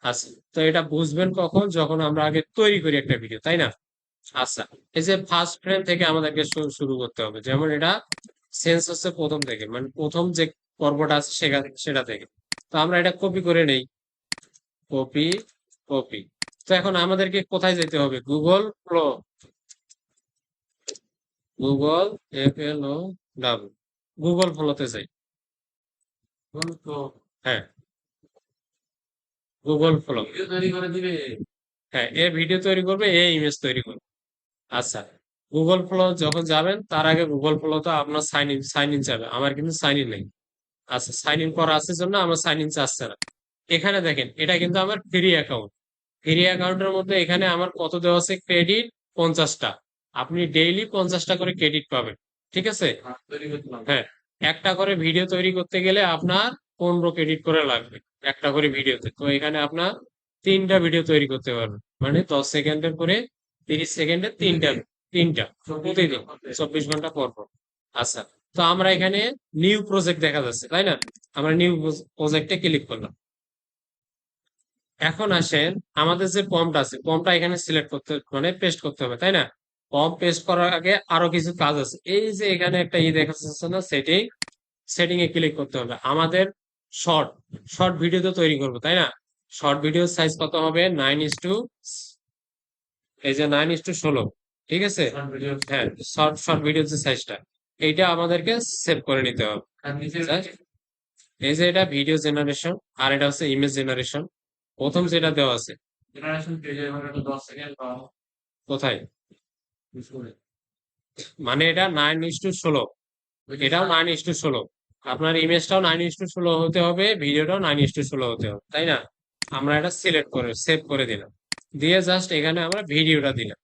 Speaker 1: আচ্ছা, তো এটা বুঝবেন কখন, যখন আমরা আগে তৈরি করি একটা ভিডিও, তাই না? আচ্ছা, এই যে ফার্স্ট ফ্রেম থেকে আমাদেরকে শুরু করতে হবে, যেমন এটা সেন্স হচ্ছে প্রথম থেকে, মানে প্রথম যে পর্বটা আছে সেটা থেকে। তো আমরা এটা কপি করে নেই, কপি, কপি। তো এখন আমাদেরকে কোথায় যেতে হবে, Google Flow, Google FLO, Google ফ্লোতে যাই।
Speaker 2: তো
Speaker 1: হ্যাঁ, গুগল ফ্লো।
Speaker 2: ভিডিও তৈরি করে দিবে।
Speaker 1: হ্যাঁ, এ ভিডিও তৈরি করবে, এ ইমেজ তৈরি করবে। আচ্ছা, গুগল ফ্লো যখন যাবেন তার আগে গুগল ফ্লো তো আপনার সাইন ইন যাবে, আমার কিন্তু সাইন ইন নেই। আচ্ছা, সাইন ইন করা আছে জন্য আমার সাইন ইন চাচ্ছে না। এখানে দেখেন এটা কিন্তু আমার ফ্রি অ্যাকাউন্ট। ফ্রি অ্যাকাউন্টের মধ্যে এখানে আমার কত দেওয়া আছে, ক্রেডিট 50টা। আপনি ডেইলি 50টা করে ক্রেডিট পাবেন। ঠিক আছে?
Speaker 2: তৈরি করলাম।
Speaker 1: হ্যাঁ, একটা করে ভিডিও তৈরি করতে গেলে আপনার 15 ক্রেডিট করে লাগবে একটা করে ভিডিওতে। তো এখানে আপনার 3টা ভিডিও তৈরি করতে পারবেন, মানে 10 সেকেন্ডের করে 30 সেকেন্ডে তিনটা, তিনটা প্রতিদিন 24 ঘন্টা পর পর। আচ্ছা, তো আমরা এখানে নিউ প্রজেক্ট দেখা যাচ্ছে, তাই না? আমরা নিউ প্রজেক্টে ক্লিক করলাম। এখন আসেন, আমাদের যে ফর্মটা আছে, ফর্মটা এখানে সিলেক্ট করতে মানে পেস্ট করতে হবে, তাই না? ফর্ম পেস্ট করার আগে আরো কিছু কাজ আছে। এই যে এখানে একটা দেখা যাচ্ছে না, সেটিং, সেটিং এ ক্লিক করতে হবে। আমাদের শর্ট শর্ট ভিডিও তো তৈরি করবো, তাই না? শর্ট ভিডিও সাইজ কত হবে, 9:, এই যে 9:16। ঠিক আছে? হ্যাঁ, শর্ট শর্ট ভিডিও যে সাইজটা, এইটা আমাদেরকে সেভ করে নিতে হবে। Just এই যে এটা ভিডিও জেনারেশন, আর এটা হচ্ছে ইমেজ জেনারেশন। প্রথম যেটা দেওয়া আছে,
Speaker 2: জেনারেশন পেজে 10 সেকেন্ড বা
Speaker 1: কোথায়, মানে এটা 9:16, এটাও 9:16। আপনার ইমেজটাও 9:16 হতে হবে, ভিডিওটাও 9:16 হতে হবে, তাই না? আমরা এটা সিলেক্ট করে সেভ করে দিলাম, দিয়ে জাস্ট এখানে আমরা ভিডিওটা দিলাম।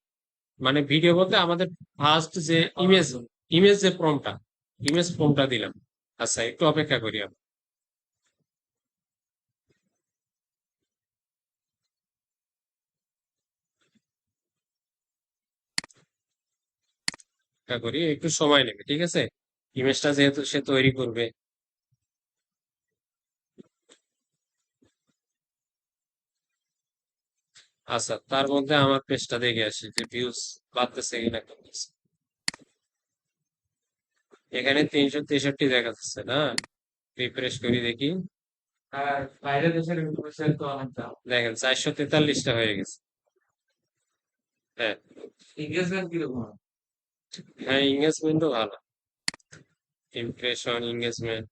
Speaker 1: মানে ভিডিও বলতে আমাদের ফার্স্ট যে ইমেজ, ইমেজ যে প্রম্পটটা, ইমেজ প্রম্পটটা দিলাম। আচ্ছা, একটু অপেক্ষা করি আমরা, অপেক্ষা করি, একটু সময় নেবে, ঠিক আছে? ইমেজটা যেহেতু সে তৈরি করবে। আচ্ছা, তার মধ্যে আমার পেজটা দেখে আসি যে ভিউজ বাড়তেছে কিনা কমতেছে। এখানে 363 দেখা যাচ্ছে না, রিফ্রেশ করি দেখি।
Speaker 2: আর বাইরের দেশের ইনফ্লুয়েন্সার তো অনেক দাম।
Speaker 1: দেখেন 443টা হয়ে গেছে। হ্যাঁ,
Speaker 2: এঙ্গেজমেন্ট কিরকম হয়?
Speaker 1: হ্যাঁ, এঙ্গেজমেন্টও ভালো। ইমপ্রেশন, এঙ্গেজমেন্ট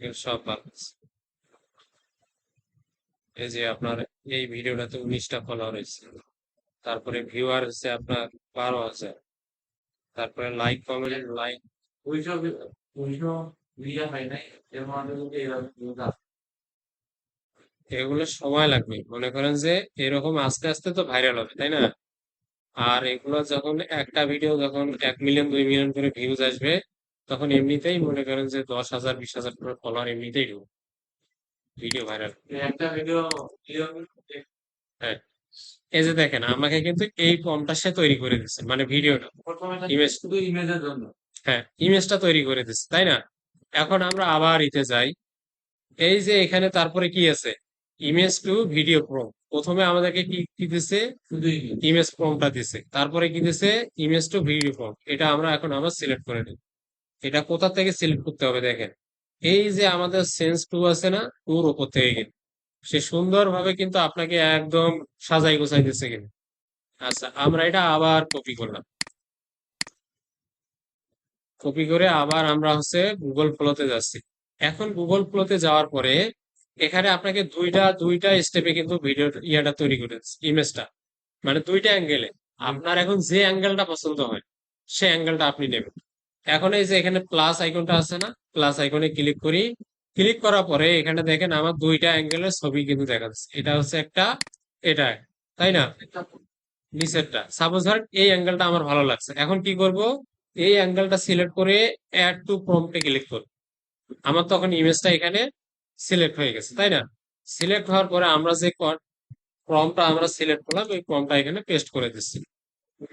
Speaker 1: এগুলো সব ভালো আছে। এই যে আপনার এই ভিডিওটাতে 19টা ফলোয়ার হয়েছে, তারপরে ভিউয়ার হচ্ছে আপনার 12,000, তারপরে লাইক কমেন্ট লাইক।
Speaker 2: ওইসব ওইসব ইয়া হয় নাই এর মধ্যে যদি এরকম views আসে।
Speaker 1: এগুলো সময় লাগবে, মনে করেন যে এরকম আস্তে আস্তে তো ভাইরাল হবে, তাই না? আর এগুলো যখন একটা ভিডিও যখন 1 মিলিয়ন 2 মিলিয়ন করে ভিউজ আসবে, তখন এমনিতেই মনে করেন যে 10,000 20,000 করে ফলোয়ার এমনিতেই ঢুকবে, ভিডিও ভাইরাল।
Speaker 2: এই একটা ভিডিও
Speaker 1: হ্যাঁ, এই যে দেখেন আমাকে কিন্তু এই ফর্মটা সে তৈরি করে দিচ্ছে, মানে ভিডিওটা,
Speaker 2: প্রথমে
Speaker 1: ইমেজ।
Speaker 2: শুধু ইমেজের জন্য।
Speaker 1: হ্যাঁ, ইমেজটা তৈরি করে দিচ্ছে, তাই না? এখন আমরা আবার ইতে যাই। এই যে এখানে তারপরে কি আছে, ইমেজ টু ভিডিও প্রম্পট। প্রথমে আমাদেরকে কি কি দিছে,
Speaker 2: শুধু ইমেজ।
Speaker 1: ইমেজ প্রম্পটটা দিছে, তারপরে কি দিছে, ইমেজ টু ভিডিও প্রম্পট। এটা আমরা এখন আবার সিলেক্ট করে নিই। এটা কোথা থেকে সিলেক্ট করতে হবে দেখেন, এই যে আমাদের সেন্স টু আছে না, টুর উপর থেকে কিন্তু সে সুন্দরভাবে কিন্তু আপনাকে একদম সাজাই গোছাই দিচ্ছে কিন্তু। আচ্ছা, আমরা এটা আবার কপি করলাম, কপি করে আবার আমরা হচ্ছে গুগল ফ্লোতে যাচ্ছি। এখন গুগল ফ্লোতে যাওয়ার পরে এখানে আপনাকে দুইটা দুইটা স্টেপে কিন্তু ভিডিও ইয়াটা তৈরি করে দিচ্ছে, ইমেজটা, মানে দুইটা অ্যাঙ্গেলে। আপনার এখন যে অ্যাঙ্গেলটা পছন্দ হয় সেই অ্যাঙ্গেলটা আপনি নেবেন। এখন এই যে এখানে প্লাস আইকনটা আছে না, প্লাস আইকনে ক্লিক করি। ক্লিক করার পরে এখানে দেখেন আমার দুইটা অ্যাঙ্গেলের ছবি কিন্তু দেখা যাচ্ছে, এটা হচ্ছে একটা, এটা, তাই না? নিচেরটা সাপোজ ধর এই অ্যাঙ্গেলটা আমার ভালো লাগছে, এখন কি করব, এই অ্যাঙ্গেলটা সিলেক্ট করে অ্যাড টু প্রম্পটে ক্লিক করব। আমার তখন ইমেজটা এখানে সিলেক্ট হয়ে গেছে, তাই না? সিলেক্ট হওয়ার পরে আমরা যে প্রম্পটটা আমরা সিলেক্ট করলাম, এই প্রম্পটটা এখানে পেস্ট করে দিচ্ছি।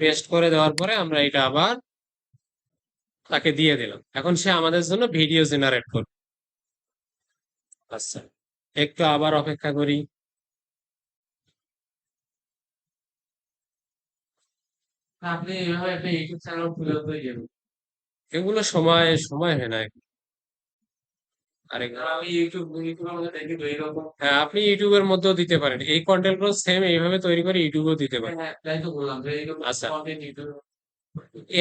Speaker 1: পেস্ট করে দেওয়ার পরে আমরা এটা আবার তাকে দিয়ে দিলাম, এখন সে আমাদের জন্য ভিডিও জেনারেট করবে। আচ্ছা, একটু আবার অপেক্ষা করি।
Speaker 2: আপনি এভাবে একটা ইউটিউব চ্যানেল খুলে তো যাবেন।
Speaker 1: এগুলো সময় সময় হয় না এখন। আর
Speaker 2: আমি ইউটিউবের মধ্যে দেখি তো এইরকম।
Speaker 1: হ্যাঁ, আপনি ইউটিউবের মধ্যেও দিতে পারেন, এই কন্টেন্ট গুলো সেম এইভাবে তৈরি করে ইউটিউবেও দিতে
Speaker 2: হ্যাঁ
Speaker 1: পারেন।
Speaker 2: হ্যাঁ, তাই তো বললাম যে এইরকম
Speaker 1: আচ্ছা,
Speaker 2: কন্টেন্ট ইউটিউব।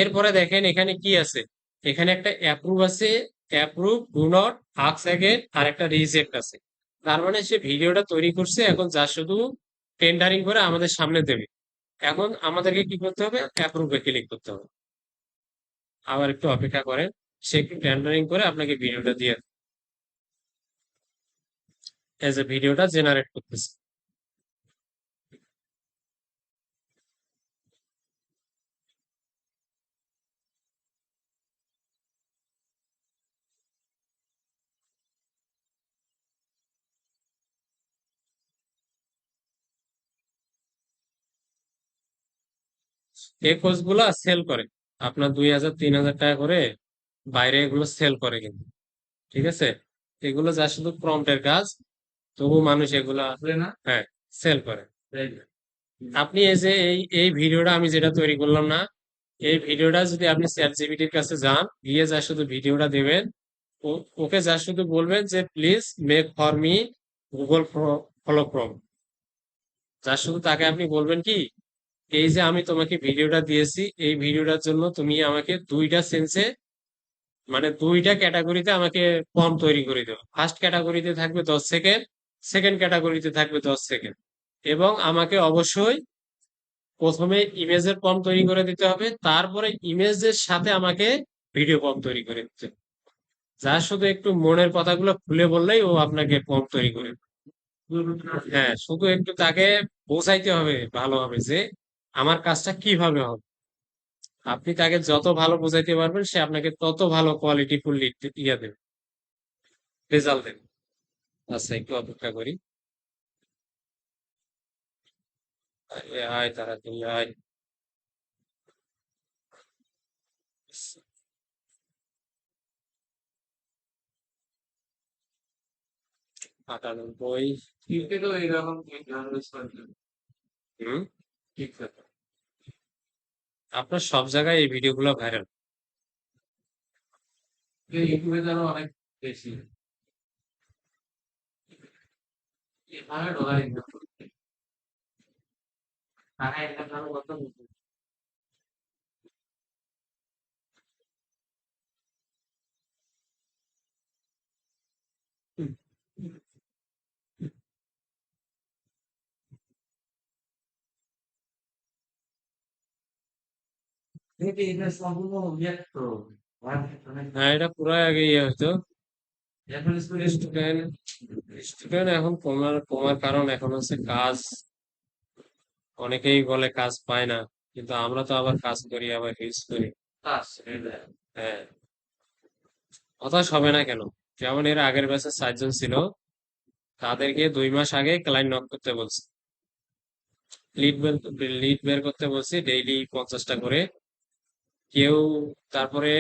Speaker 1: এরপরে দেখেন এখানে কি আছে, এখানে একটা অ্যাপ্রুভ আছে, approve, do not, ask again, আর একটা রিজেক্ট আছে। তার মানে সে ভিডিওটা তৈরি করছে, এখন যা শুধু টেন্ডারিং করে আমাদের সামনে দেবে। এখন আমাদেরকে কি করতে হবে, অ্যাপ্রুভে ক্লিক করতে হবে। আবার একটু অপেক্ষা করেন, সে একটু টেন্ডারিং করে আপনাকে ভিডিওটা দিয়ে এজ এ ভিডিওটা জেনারেট করতেছে। এই কোর্স গুলা সেল করে আপনার 2,000 3,000 টাকা করে, বাইরে এগুলো সেল করে কিন্তু, ঠিক আছে? এগুলো যা শুধু প্রম্পটের কাজ, তবু মানুষ এগুলা,
Speaker 2: আসলে না।
Speaker 1: হ্যাঁ, সেল করে।
Speaker 2: তাই না?
Speaker 1: আপনি এই যে এই ভিডিওটা আমি যেটা তৈরি করলাম না, এই ভিডিওটা যদি আপনি চ্যাট জিপিটির কাছে যান, গিয়ে যা শুধু ভিডিওটা দেবেন, ওকে যা শুধু বলবেন যে please make for me Google follow from, যা শুধু তাকে আপনি বলবেন কি, এই যে আমি তোমাকে ভিডিওটা দিয়েছি, এই ভিডিওটার জন্য তুমি আমাকে দুইটা সেন্সে, মানে দুইটা ক্যাটাগরিতে আমাকে ফর্ম তৈরি করে দেবো। ফার্স্ট ক্যাটাগরিতে থাকবে 10 সেকেন্ড, সেকেন্ড ক্যাটাগরিতে থাকবে 10 সেকেন্ড। এবং আমাকে অবশ্যই প্রথমে ইমেজের ফর্ম তৈরি করে দিতে হবে, তারপরে ইমেজের সাথে আমাকে ভিডিও ফর্ম তৈরি করে দিতে হবে। যা শুধু একটু মনের কথাগুলো খুলে বললেই ও আপনাকে ফর্ম তৈরি করে দেবে। হ্যাঁ, শুধু একটু তাকে বোঝাইতে হবে ভালোভাবে যে আমার কাজটা কিভাবে হবে। আপনি তাকে যত ভালো বোঝাইতে পারবেন, সে আপনাকে তত ভালো কোয়ালিটি ফুল ইয়া দেবে, রেজাল্ট দেবে। আচ্ছা, একটু অপেক্ষা করি। আরে আয় তাড়াতাড়ি আয়। আটানব্বই।
Speaker 2: ক্রিকেটও এইরকম জার্নালিস্ট করে।
Speaker 1: হুম।
Speaker 2: ঠিক আছে।
Speaker 1: আপনার সব জায়গায় এই ভিডিওগুলো ভাইরাল।
Speaker 2: ইউটিউবে তারও অনেক বেশি। এভাবে ডলার ইনকাম করতে। টাকা ইনকাম করার কথা বলতে। দেখি এটা সম্পূর্ণ ইয়ে তো
Speaker 1: হ্যাঁ, এটা পুরো আগে ইয়ে হতো।
Speaker 2: এখন স্কুলে
Speaker 1: স্টুডেন্ট স্টুডেন্ট এখন কমার কমার কারণ এখন হচ্ছে কাজ। অনেকেই বলে কাজ পায় না, কিন্তু আমরা তো আবার কাজ করি, আবার ইউজ করি।
Speaker 2: ক্লাস
Speaker 1: হ্যাঁ, হতাশ হবে না কেন? যেমন এর আগের ব্যাচে 4 জন ছিল, তাদেরকে 2 মাস আগে ক্লায়েন্ট নক করতে বলছি, লিড বের লিড বের করতে বলছি ডেইলি 50টা করে। কেউ তারপরে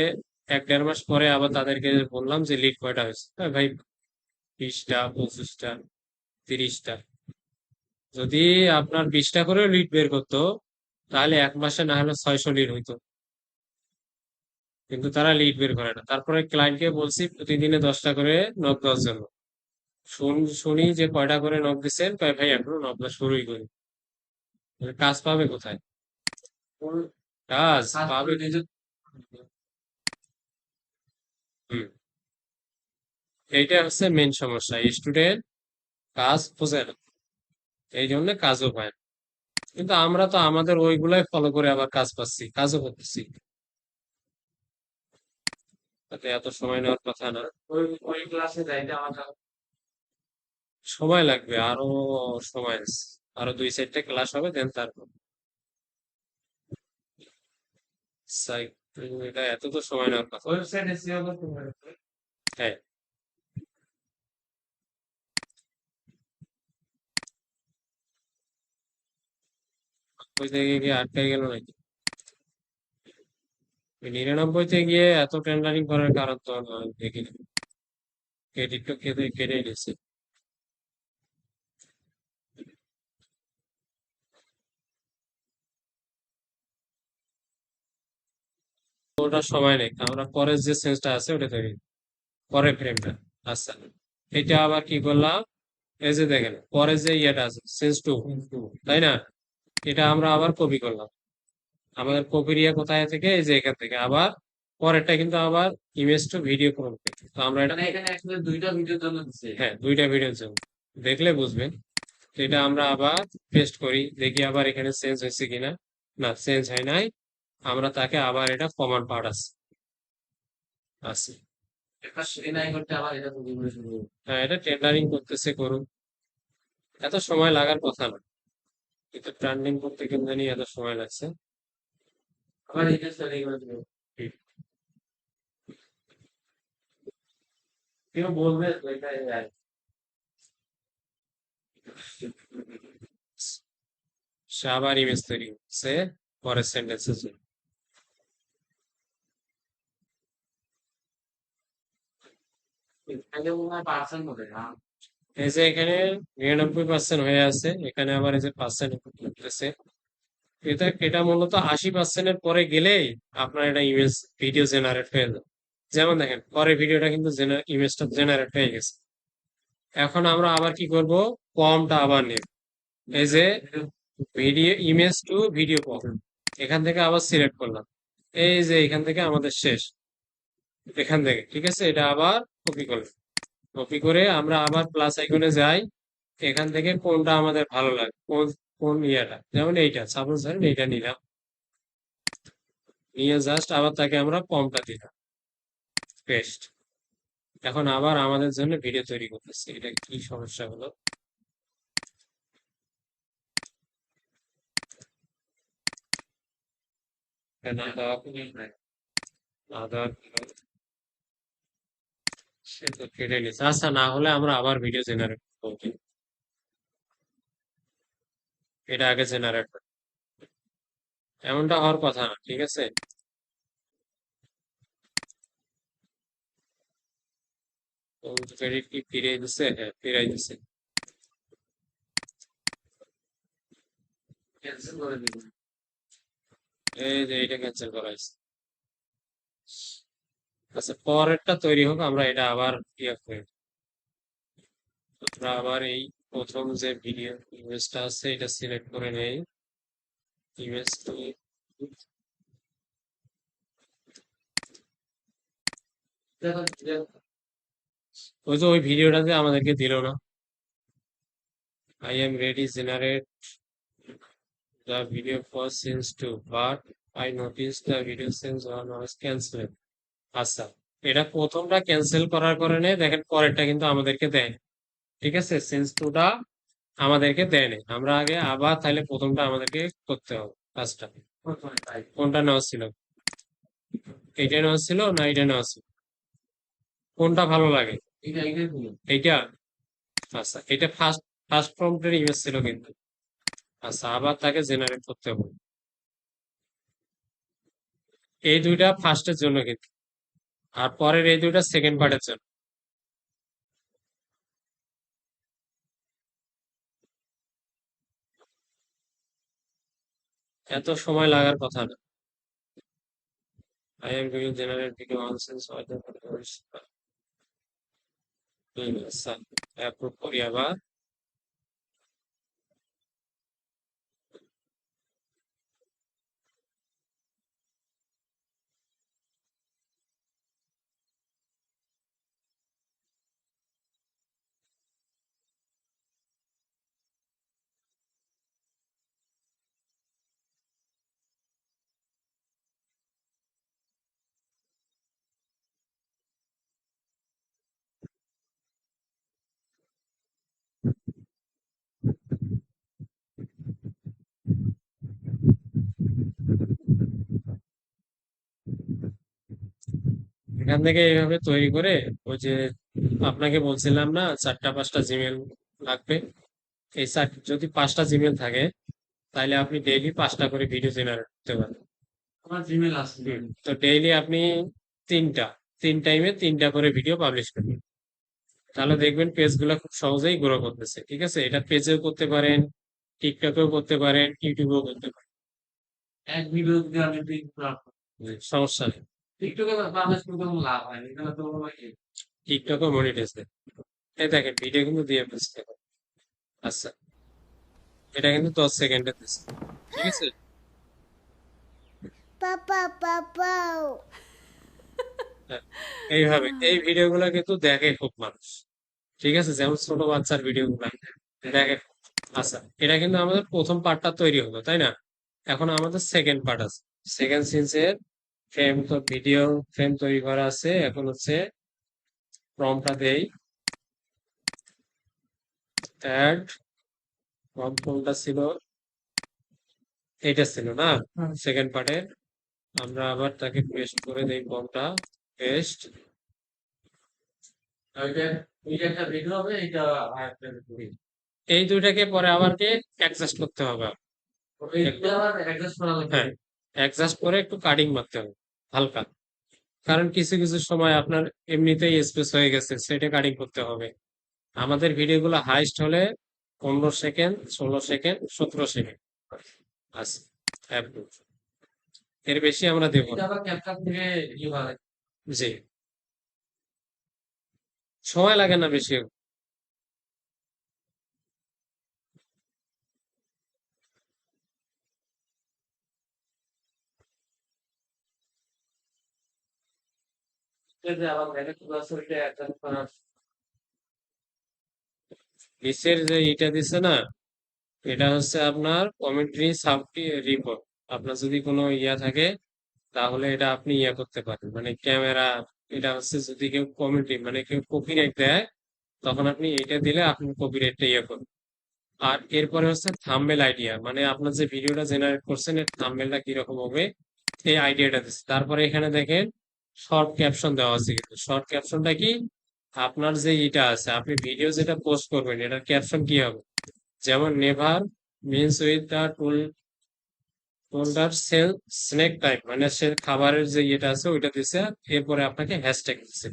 Speaker 1: 1-1.5 মাস পরে আবার তাদেরকে বললাম যে লিড কয়টা হয়েছে, ভাই 20টা, 25টা, 30টা। যদি আপনার 20টা করেও লিড বের করতো, তাহলে 1 মাসে না হলে 600 লিড হইতো। কিন্তু তারা লিড বের করে না। তারপরে ক্লায়েন্টকে বলছি প্রতিদিনে 10টা করে নক দেওয়ার জন্য। শুনি যে কয়টা করে নক দিচ্ছেন, কয় ভাই এখনো নক দেওয়া শুরুই করি। কাজ পাবে কোথায়? কাজ
Speaker 2: কাজ
Speaker 1: পাবে।
Speaker 2: করে নিজে
Speaker 1: হুম, এইটা হচ্ছে মেন সমস্যা, স্টুডেন্ট কাজ খুঁজে না, এই জন্য কাজও পায় না। কিন্তু আমরা তো আমাদের ওইগুলাই ফলো করে আবার কাজ পাচ্ছি, কাজও করতেছি। তাতে এত সময় নেওয়ার কথা না।
Speaker 2: ওই ওই ক্লাসে যাইতে আমার
Speaker 1: সময় লাগবে আরো, সময় আছে। আরো 2-4টা ক্লাস হবে, দেন তারপর এটা এত তো সময় নেওয়ার কথা না।
Speaker 2: ওয়েবসাইটে সিও করতে পারে
Speaker 1: হ্যাঁ, ওই জায়গায় গিয়ে আটকাই গেল নাকি? ওই 99-তে গিয়ে এত টেন্ডারিং করার কারণ তো দেখি ক্রেডিট তো কেটে কেটে নিচ্ছে। ওটা সময় নেই, আমরা পরের যে সেন্সটা আছে ওটা তৈরি, পরের ফ্রেমটা। আচ্ছা, এটা আবার কি করলাম? এই যে দেখেন পরে যে ইয়েটা আছে সেন্স টু, তাই না? এটা আমরা আবার কপি করলাম। আমাদের কপির ইয়ে কোথায় থেকে? এই যে এখান থেকে। আবার পরেরটা কিন্তু আবার ইমেজ টু ভিডিও করবে। তো আমরা এটা,
Speaker 2: মানে এখানে একসাথে দুইটা ভিডিওর জন্য দিছে
Speaker 1: হ্যাঁ, 2টা ভিডিওর জন্য দেখলে বুঝবেন। তো এটা আমরা আবার পেস্ট করি, দেখি আবার এখানে চেঞ্জ হয়েছে কিনা। না, চেঞ্জ হয় নাই। আমরা তাকে আবার এটা কমান্ড পাঠাচ্ছি। আচ্ছা,
Speaker 2: একটা নাই করতে আবার এটা তো দিবে শুরু
Speaker 1: হ্যাঁ, এটা টেন্ডারিং করতেছে, করুন। এত সময় লাগার কথা না, কিন্তু ট্রেন্ডিং করতে কিন্তু জানি এত সময় লাগছে।
Speaker 2: আবার এটা সেটিং করে দিবে
Speaker 1: হুম।
Speaker 2: কেউ বলবে তো এটা AI
Speaker 1: সে আবার ইমেজ তৈরি করছে পরের সেন্টেন্সের জন্য।
Speaker 2: আগে মনে হয় পার্সেন্ট হবে না
Speaker 1: এই যে এখানে 99% হয়ে আছে, এখানে আবার এই যে পার্সেন্ট করতেছে। এটা মূলত 80%-এর পরে গেলেই আপনার এটা ইমেজ ভিডিও জেনারেট হয়ে যাবে। যেমন দেখেন পরে ভিডিওটা কিন্তু ইমেজটা জেনারেট হয়ে গেছে। এখন আমরা আবার কি করব? পমটা আবার নেব। এই যে ভিডিও ইমেজ টু ভিডিও পম, এখান থেকে আবার সিলেক্ট করলাম। এই যে এখান থেকে আমাদের শেষ, এখান থেকে ঠিক আছে। এটা আবার কপি করলাম। কপি করে আমরা আবার প্লাস আইকনে যাই। এখান থেকে কোনটা আমাদের ভালো লাগে, কোন কোন ইয়েটা, যেমন এইটা সাপোজ ধরেন এইটা নিলাম, নিয়ে জাস্ট আবার তাকে আমরা পমটা দিলাম, পেস্ট। এখন আবার আমাদের জন্য ভিডিও তৈরি করতেছে। এটা কি সমস্যা হলো? না দেওয়া, না দেওয়ার কারণে সে তো কেটে নিচ্ছে। আচ্ছা, না হলে আমরা আবার ভিডিও জেনারেট করবো, এটা আগে জেনারেট, এমনটা হওয়ার কথা না, ঠিক আছে। ক্রেডিট কি ফিরিয়ে দিচ্ছে? হ্যাঁ, ফিরাই দিচ্ছে।
Speaker 2: ক্যান্সেল করে দিবে
Speaker 1: এই যে এটা ক্যান্সেল করা হয়েছে। আচ্ছা, পরেরটা তৈরি হোক, আমরা এটা আবার ইয়ে করি। আমরা আবার এই প্রথম যে ভিডিও ইমেজটা আছে এটা সিলেক্ট করে নেই, ইমেজ টু।
Speaker 2: দেখো
Speaker 1: ওই যে ওই ভিডিওটাতে আমাদেরকে দিল না, I am ready generate the video for scenes too, but I notice the video sense one was cancel. আচ্ছা, এটা প্রথমটা ক্যান্সেল করার কারণে দেখেন পরেরটা কিন্তু আমাদেরকে দেয়। ঠিক আছে, সেন্স টুটা আমাদেরকে দেয় নাই। আমরা আগে আবার তাহলে প্রথমটা আমাদেরকে করতে হবে কাজটা। কোনটা নেওয়া ছিল? এইটা নেওয়া ছিল না এইটা নেওয়া ছিল? কোনটা ভালো লাগে? এইটা। আচ্ছা, এটা ফার্স্ট ফার্স্ট প্রম্পটের ইমেজ ছিল কিন্তু। আচ্ছা, আবার তাকে জেনারেট করতে হবে। এই দুইটা ফার্স্টের জন্য কিন্তু, আর পরের এই দুইটা সেকেন্ড পার্টের জন্য। এত সময় লাগার কথা না। I am going generate video on sense আচ্ছা, অ্যাপ্রুভ করি আবার। এখান থেকে এইভাবে তৈরি করে, ওই যে আপনাকে বলছিলাম না 4টা 5টা জিমেল লাগবে, এই যদি 5টা জিমেল থাকে তাহলে আপনি ডেইলি 5টা করে ভিডিও জেনারেট করতে পারেন।
Speaker 2: আমার জিমেল আছে।
Speaker 1: তো ডেইলি আপনি তিনটা, তিন টাইমে 3টা করে ভিডিও পাবলিশ করবেন, তাহলে দেখবেন পেজগুলো খুব সহজেই গ্রো করতেছে। ঠিক আছে, এটা পেজেও করতে পারেন, টিকটকেও করতে পারেন, ইউটিউবেও করতে পারেন।
Speaker 2: এক ভিডিও যদি আমি
Speaker 1: সমস্যা নেই।
Speaker 2: টিকটকে পাবলিশ করতে কোনো লাভ হয় না, এখানে তো
Speaker 1: টিকটকও মনিটাইজ দেয়। এই দেখেন ভিডিও কিন্তু দিয়ে ফেলছে। আচ্ছা, এটা কিন্তু 10 সেকেন্ডে দিচ্ছে। ঠিক আছে, হ্যাঁ, এইভাবে এই ভিডিওগুলো কিন্তু দেখে খুব মানুষ। ঠিক আছে, যেমন ছোট বাচ্চার ভিডিওগুলো দেখে। আচ্ছা, এটা কিন্তু আমাদের প্রথম পার্টটা তৈরি হলো, তাই না? এখন আমাদের সেকেন্ড পার্ট আছে। সেকেন্ড সিনসের ফ্রেম তো ভিডিও ফ্রেম তৈরি করা আছে। এখন হচ্ছে প্রম্পটটা দেই, অ্যাড প্রম্পট কোনটা ছিল? এইটা ছিল না সেকেন্ড পার্টে? আমরা আবার তাকে পেস্ট করে দেই প্রম্পটটা, পেস্ট।
Speaker 2: ওইটা ওইটা একটা ভিডিও হবে, এটা আরেকটা ভিডিও।
Speaker 1: এই দুইটাকে পরে আবার কে অ্যাডজাস্ট করতে হবে।
Speaker 2: এইটা আবার অ্যাডজাস্ট করা লাগবে।
Speaker 1: হ্যাঁ, অ্যাডজাস্ট করে একটু কাটিং মারতে হবে হালকা, কারণ কিছু কিছু সময় আপনার এমনিতেই স্পেস হয়ে গেছে, সেটা কাটিং করতে হবে। আমাদের ভিডিওগুলো হাইস্ট হলে 15 সেকেন্ড, 16 সেকেন্ড, 17 সেকেন্ড। আচ্ছা, approve। এর বেশি আমরা দেব
Speaker 2: এটা
Speaker 1: না।
Speaker 2: আবার ক্যাপকাট থেকে ইয়ে করা লাগবে।
Speaker 1: জি, সময় লাগে না বেশি।
Speaker 2: এটা যে আবার ভ্যালু ক্লাস ওইটা অ্যাডজাস্ট করা।
Speaker 1: নিচের যে এটা দিছে না, এটা হচ্ছে আপনার কমেন্ট্রি সাব রিপোর্ট। আপনার যদি কোনো ইয়া থাকে তাহলে এটা আপনি ইয়া করতে পারেন, মানে ক্যামেরা। এটা হচ্ছে যদি কেউ কমেন্ট্রি মানে কেউ কপিরাইট দেয়, তখন আপনি এটা দিলে আপনি কপিরাইটটা ইয়ে করবেন। আর এরপরে হচ্ছে থাম্বনেল আইডিয়া, মানে আপনার যে ভিডিওটা জেনারেট করছেন এর থাম্বনেলটা কিরকম হবে, এই আইডিয়াটা দিচ্ছে। তারপরে এখানে দেখেন শর্ট ক্যাপশন দেওয়া আছে, কিন্তু শর্ট ক্যাপশনটা কি? আপনার যে এটা আছে, আপনি ভিডিও যেটা পোস্ট করবেন এটার ক্যাপশন কি হবে? যেমন নেভার মিন্স উইথ দ্য টুলটার সেল স্নেক টাইপ, মানে সে খাবারের যে ইয়েটা আছে ওইটা দিছে। এরপরে আপনাকে হ্যাশট্যাগ দিচ্ছে।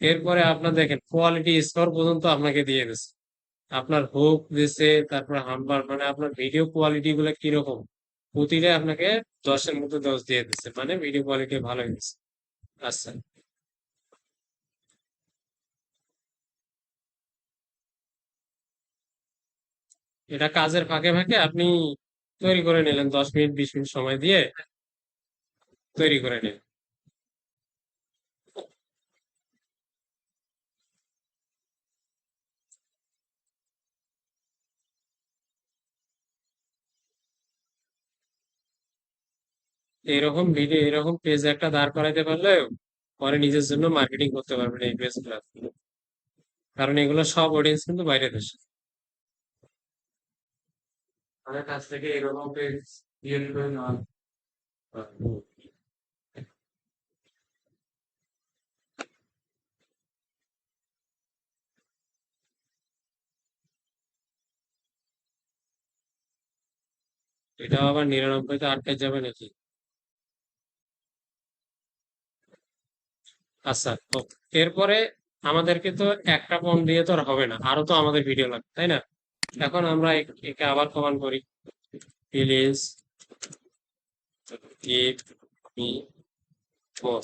Speaker 1: এরপরে আপনার দেখেন কোয়ালিটি স্কোর পর্যন্ত আপনাকে দিয়ে দিচ্ছে। আপনার হুক দিছে, তারপর হাম্বার, মানে আপনার ভিডিও কোয়ালিটি গুলো কিরকম প্রতিটা আপনাকে 10-এর মধ্যে 10 দিয়ে দিচ্ছে, মানে ভিডিও কোয়ালিটি ভালো দিচ্ছে। আচ্ছা, এটা কাজের ফাঁকে ফাঁকে আপনি তৈরি করে নিলেন, 10 মিনিট 20 মিনিট সময় দিয়ে তৈরি করে নিলেন। এরকম ভিডিও, এরকম পেজ একটা দাঁড় করাইতে পারলে পরে নিজের জন্য মার্কেটিং করতে পারবেন এই পেজ গুলা, কারণ এগুলো সব অডিয়েন্স কিন্তু বাইরে দেশে।
Speaker 2: তাদের কাছ থেকে এরকম পেজ ক্রিয়েট করে নেওয়া
Speaker 1: এটাও আবার 99-তে আটকে যাবে নাকি? আচ্ছা, তো এরপরে আমাদেরকে তো একটা ফর্ম দিয়ে তো আর হবে না, আরো তো আমাদের ভিডিও লাগবে, তাই না? এখন আমরা একে আবার কমান করি, প্লিজ গিভ মি ফোর,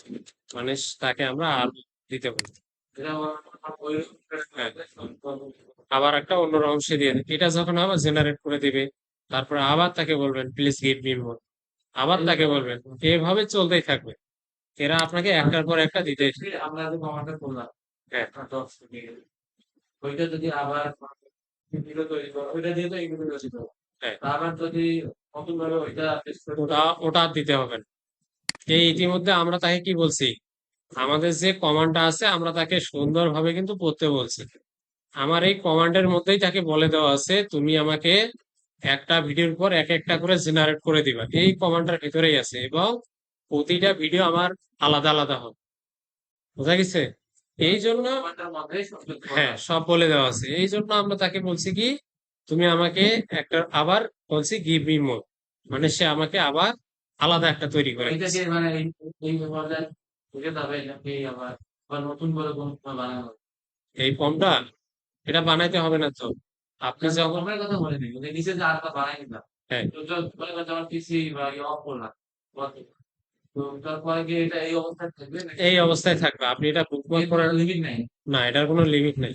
Speaker 1: মানে তাকে আমরা আর দিতে বলি।
Speaker 2: এটা ওই
Speaker 1: হ্যাঁ, আবার একটা অন্য অংশে দিয়ে দিন। এটা যখন আবার জেনারেট করে দিবে, তারপরে আবার তাকে বলবেন প্লিজ গিভ মি মোর, আবার তাকে বলবেন, এভাবে চলতেই থাকবে। এরা আপনাকে একটার পর একটা দিতেই থাকবে।
Speaker 2: আমরা যে কমান্ডটা করলাম
Speaker 1: হ্যাঁ,
Speaker 2: 10 মিনিট, ওইটা যদি আবার ভিডিও তৈরি করো, ওইটা দিয়ে তো এইগুলো তৈরি করো।
Speaker 1: হ্যাঁ,
Speaker 2: আবার যদি নতুন ভাবে ওইটা পেস্ট করতে
Speaker 1: ওটা ওটা আর দিতে হবে না। এই ইতিমধ্যে আমরা তাকে কি বলছি, আমাদের যে কমান্ডটা আছে আমরা তাকে সুন্দরভাবে কিন্তু পড়তে বলছি। আমার এই কমান্ডের মধ্যেই তাকে বলে দেওয়া আছে তুমি আমাকে একটা ভিডিওর পর এক একটা করে জেনারেট করে দিবা, এই কমান্ডটার ভিতরেই আছে, এবং প্রতিটা ভিডিও আমার আলাদা আলাদা হবে। বোঝা গেছে? এই জন্য,
Speaker 2: কমান্ডের মধ্যেই সব কিছু বলা
Speaker 1: হ্যাঁ,
Speaker 2: আছে।
Speaker 1: সব বলে দেওয়া আছে। এই জন্য আমরা তাকে বলছি কি, তুমি আমাকে একটা, আবার বলছি গিভ মি মোর, মানে সে আমাকে আবার আলাদা একটা তৈরি করে
Speaker 2: এইটাকে
Speaker 1: দিচ্ছে।
Speaker 2: মানে এই পর্যায়ে বুঝে যাবে নাকি আবার আবার নতুন করে কোনো বানানো হবে?
Speaker 1: এই ফর্মটা, এটা বানাইতে হবে না তো, আপনি
Speaker 2: না,
Speaker 1: যখন,
Speaker 2: কমের কথা বলিনি, মানে নিচে যে আরেকটা বানাই নিলাম,
Speaker 1: হ্যাঁ,
Speaker 2: তো মনে করছে আমার পিসি বা ইয়ে অফ করলাম, তো তারপরে কি এটা এই অবস্থায় থাকবে নাকি
Speaker 1: এই অবস্থায় থাকবে। আপনি এটা বুকমার্ক
Speaker 2: এর
Speaker 1: করে,
Speaker 2: কোনো লিমিট নাই?
Speaker 1: না এটার কোনো লিমিট নেই।